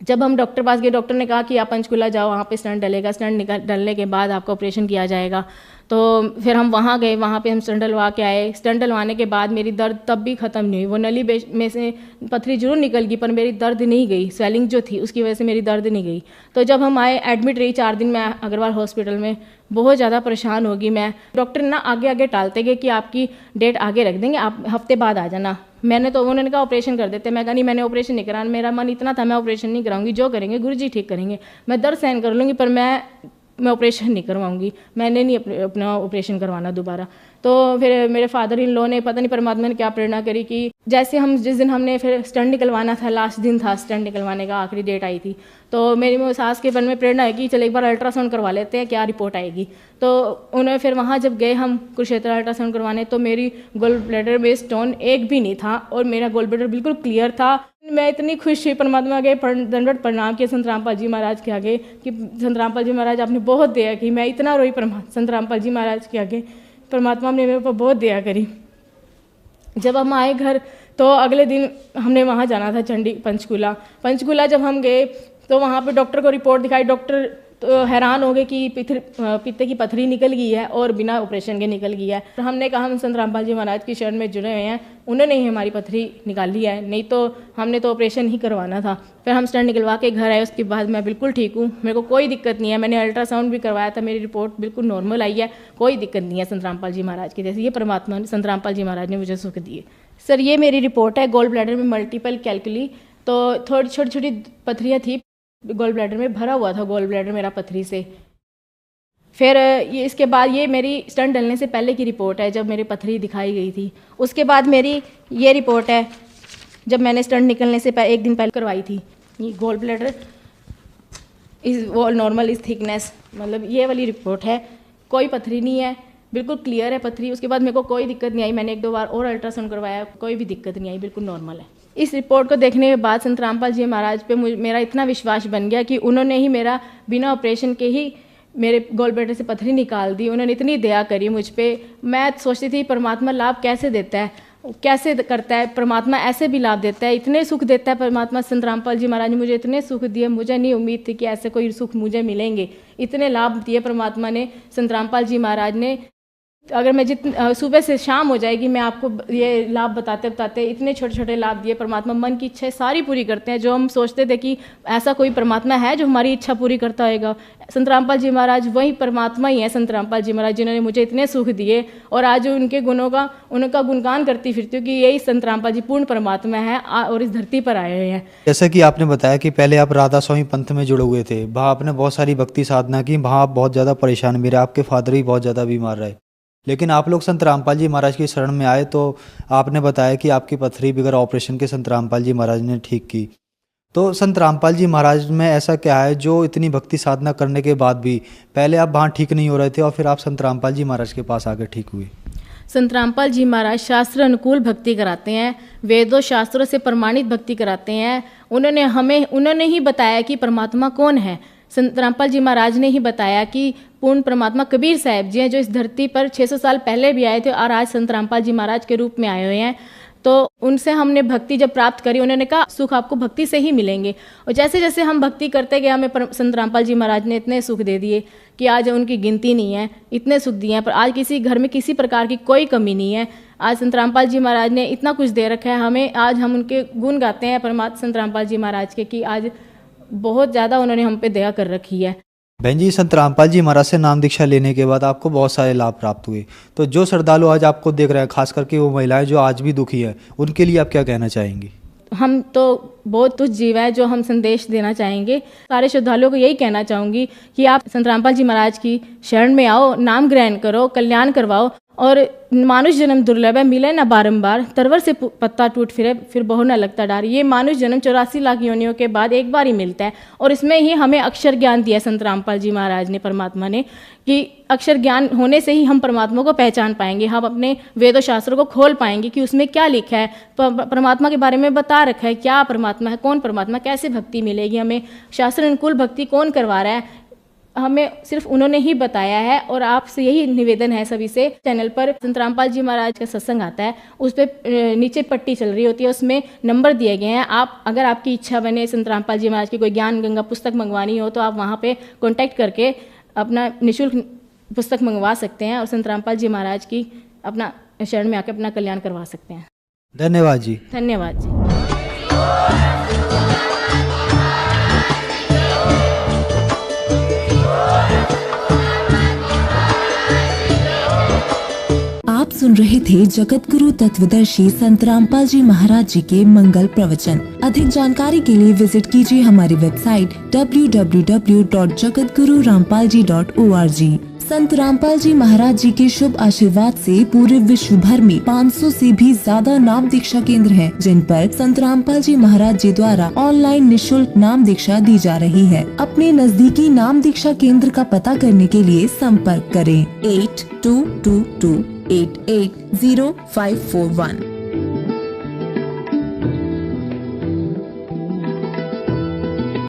जब हम डॉक्टर पास गए, डॉक्टर ने कहा कि आप पंचकुला जाओ, वहाँ पे स्टंट डलेगा, स्टंट डलने के बाद आपका ऑपरेशन किया जाएगा। तो फिर हम वहाँ गए, वहाँ पे हम स्टंट डलवा के आए। स्टंट डलवाने के बाद मेरी दर्द तब भी ख़त्म नहीं हुई। वो नली में से पथरी जरूर निकल गई पर मेरी दर्द नहीं गई, स्वेलिंग जो थी उसकी वजह से मेरी दर्द नहीं गई। तो जब हम आए, एडमिट रही 4 दिन मैं अग्रवाल हॉस्पिटल में, बहुत ज़्यादा परेशान होगी मैं। डॉक्टर ना आगे टालते गए कि आपकी डेट आगे रख देंगे, आप हफ्ते बाद आ जाना। उन्होंने कहा ऑपरेशन कर देते, मैं कहा नहीं, मैंने ऑपरेशन नहीं कराना, मेरा मन इतना था मैं ऑपरेशन नहीं कराऊंगी, जो करेंगे गुरुजी ठीक करेंगे, मैं दर्द सहन कर लूँगी पर मैं मैं ऑपरेशन नहीं करवाऊंगी, मैंने नहीं अपना ऑपरेशन करवाना दोबारा। तो फिर मेरे फादर इन लॉ ने, पता नहीं परमात्मा ने क्या प्रेरणा करी कि जैसे हम जिस दिन हमने फिर स्टंट निकलवाना था, लास्ट दिन था स्टंट निकलवाने का, आखिरी डेट आई थी, तो मेरी सास के मन में प्रेरणा है कि चल एक बार अल्ट्रासाउंड करवा लेते हैं, क्या रिपोर्ट आएगी। तो उन्हें फिर वहाँ जब गए हम कुरुक्षेत्र अल्ट्रासाउंड करवाने, तो मेरी गोल ब्लैडर में स्टोन एक भी नहीं था और मेरा गोल ब्लैडर बिल्कुल क्लियर था। मैं इतनी खुश हुई, परमात्मा के दंडवत प्रणाम किए संत रामपाल जी महाराज के आगे कि संत रामपाल जी महाराज आपने बहुत दया की। मैं इतना रोई संत रामपाल जी महाराज के आगे, परमात्मा ने मेरे ऊपर बहुत दया करी। जब हम आए घर तो अगले दिन हमने वहाँ जाना था पंचकूला जब हम गए तो वहाँ पे डॉक्टर को रिपोर्ट दिखाई। डॉक्टर तो हैरान हो गए कि पित्ते की पथरी निकल गई है और बिना ऑपरेशन के निकल गई है। तो हमने कहा हम संत रामपाल जी महाराज की शरण में जुड़े हुए हैं, उन्होंने ही हमारी पथरी निकाली है, नहीं तो हमने तो ऑपरेशन ही करवाना था। फिर हम स्टंट निकलवा के घर आए, उसके बाद मैं बिल्कुल ठीक हूँ, मेरे को कोई दिक्कत नहीं है। मैंने अल्ट्रासाउंड भी करवाया था, मेरी रिपोर्ट बिल्कुल नॉर्मल आई है, कोई दिक्कत नहीं है संत रामपाल जी महाराज की। जैसे ये परमात्मा संत रामपाल जी महाराज ने मुझे सुख दिए। सर ये मेरी रिपोर्ट है, गोल ब्लैडर में मल्टीपल कैलकुली, तो थोड़ी छोटी छोटी पथरियाँ थी गोल ब्लैडर में, भरा हुआ था गोल ब्लैडर मेरा पथरी से। फिर ये इसके बाद ये मेरी स्टंट डलने से पहले की रिपोर्ट है, जब मेरी पथरी दिखाई गई थी। उसके बाद मेरी ये रिपोर्ट है, जब मैंने स्टंट निकलने से एक दिन पहले करवाई थी। ये gall bladder is wall normal is thickness, मतलब ये वाली रिपोर्ट है, कोई पथरी नहीं है, बिल्कुल क्लियर है पथरी। उसके बाद मेरे को कोई दिक्कत नहीं आई, मैंने 1-2 बार और अल्ट्रासाउंड करवाया, कोई भी दिक्कत नहीं आई, बिल्कुल नॉर्मल है। इस रिपोर्ट को देखने के बाद संत रामपाल जी महाराज पे मेरा इतना विश्वास बन गया कि उन्होंने ही मेरा बिना ऑपरेशन के ही मेरे गोल ब्लैडर से पथरी निकाल दी। उन्होंने इतनी दया करी मुझ पे। मैं सोचती थी परमात्मा लाभ कैसे देता है, कैसे करता है, परमात्मा ऐसे भी लाभ देता है, इतने सुख देता है परमात्मा। संत रामपाल जी महाराज ने मुझे इतने सुख दिए, मुझे नहीं उम्मीद थी कि ऐसे कोई सुख मुझे मिलेंगे। इतने लाभ दिए परमात्मा ने, संत रामपाल जी महाराज ने। अगर मैं सुबह से शाम हो जाएगी, मैं आपको ये लाभ बताते इतने छोटे छोटे लाभ दिए परमात्मा। मन की इच्छाएं सारी पूरी करते हैं, जो हम सोचते थे कि ऐसा कोई परमात्मा है जो हमारी इच्छा पूरी करता होगा। संत रामपाल जी महाराज वही परमात्मा ही है, संत रामपाल जी महाराज जिन्होंने मुझे इतने सुख दिए, और आज उनके गुणों का उनका गुणगान करती फिरती हूँ कि यही संत रामपाल जी पूर्ण परमात्मा है और इस धरती पर आए हुए हैं। जैसा कि आपने बताया कि पहले आप राधा स्वामी पंथ में जुड़े हुए थे, वहाँ आपने बहुत सारी भक्ति साधना की, वहाँ आप बहुत ज़्यादा परेशान भी रहे, आपके फादर भी बहुत ज़्यादा बीमार रहे, लेकिन आप लोग संत रामपाल जी महाराज की शरण में आए तो आपने बताया कि आपकी पथरी बगैर ऑपरेशन के संत रामपाल जी महाराज ने ठीक की। तो संत रामपाल जी महाराज में ऐसा क्या है जो इतनी भक्ति साधना करने के बाद भी पहले आप वहाँ ठीक नहीं हो रहे थे और फिर आप संत रामपाल जी महाराज के पास आकर ठीक हुए? संत रामपाल जी महाराज शास्त्र अनुकूल भक्ति कराते हैं, वेदों शास्त्रों से प्रमाणित भक्ति कराते हैं। उन्होंने ही बताया कि परमात्मा कौन है। संत रामपाल जी महाराज ने ही बताया कि पूर्ण परमात्मा कबीर साहब जी हैं, जो इस धरती पर 600 साल पहले भी आए थे और आज संत रामपाल जी महाराज के रूप में आए हुए हैं। तो उनसे हमने भक्ति जब प्राप्त करी, उन्होंने कहा सुख आपको भक्ति से ही मिलेंगे। और जैसे जैसे हम भक्ति करते गए, हमें संत रामपाल जी महाराज ने इतने सुख दे दिए कि आज उनकी गिनती नहीं है, इतने सुख दिए हैं। पर आज किसी घर में किसी प्रकार की कोई कमी नहीं है। आज संत रामपाल जी महाराज ने इतना कुछ दे रखा है हमें, आज हम उनके गुण गाते हैं परमात्मा संत रामपाल जी महाराज के, कि आज बहुत ज़्यादा उन्होंने हम पे दया कर रखी है। बहन जी, संत रामपाल जी महाराज से नाम दीक्षा लेने के बाद आपको बहुत सारे लाभ प्राप्त हुए, तो जो श्रद्धालु आज आपको देख रहे हैं, खास करके वो महिलाएं जो आज भी दुखी है, उनके लिए आप क्या कहना चाहेंगी? हम तो बहुत तुच्छ जीव है, जो हम संदेश देना चाहेंगे सारे श्रद्धालुओं को यही कहना चाहूँगी कि आप संत रामपाल जी महाराज की शरण में आओ, नाम ग्रहण करो, कल्याण करवाओ। और मानुष जन्म दुर्लभ है, मिले ना बारंबार, तरवर से पत्ता टूट फिरे फिर बहु न लगता डार। ये मानुष जन्म 84 लाख योनियों के बाद एक बार ही मिलता है, और इसमें ही हमें अक्षर ज्ञान दिया संत रामपाल जी महाराज ने, परमात्मा ने, कि अक्षर ज्ञान होने से ही हम परमात्मा को पहचान पाएंगे, हम अपने वेदों शास्त्रों को खोल पाएंगे कि उसमें क्या लिखा है, परमात्मा के बारे में बता रखा है, क्या परमात्मा है, कौन परमात्मा, कैसे भक्ति मिलेगी हमें, शास्त्र अनुकूल भक्ति कौन करवा रहा है, हमें सिर्फ उन्होंने ही बताया है। और आपसे यही निवेदन है सभी से, चैनल पर संत रामपाल जी महाराज का सत्संग आता है, उस पर नीचे पट्टी चल रही होती है, उसमें नंबर दिए गए हैं। आप अगर आपकी इच्छा बने संत रामपाल जी महाराज की कोई ज्ञान गंगा पुस्तक मंगवानी हो, तो आप वहाँ पे कॉन्टैक्ट करके अपना निःशुल्क पुस्तक मंगवा सकते हैं और संत रामपाल जी महाराज की अपना शरण में आकर अपना कल्याण करवा सकते हैं। धन्यवाद जी। धन्यवाद जी। आप सुन रहे थे जगत गुरु तत्वदर्शी संत रामपाल जी महाराज जी के मंगल प्रवचन। अधिक जानकारी के लिए विजिट कीजिए हमारी वेबसाइट www.jagatgururampalji.org। संत रामपाल जी महाराज जी के शुभ आशीर्वाद से पूरे विश्व भर में 500 से भी ज्यादा नाम दीक्षा केंद्र हैं, जिन पर संत रामपाल जी महाराज जी द्वारा ऑनलाइन निशुल्क नाम दीक्षा दी जा रही है। अपने नजदीकी नाम दीक्षा केंद्र का पता करने के लिए संपर्क करें 8222880541।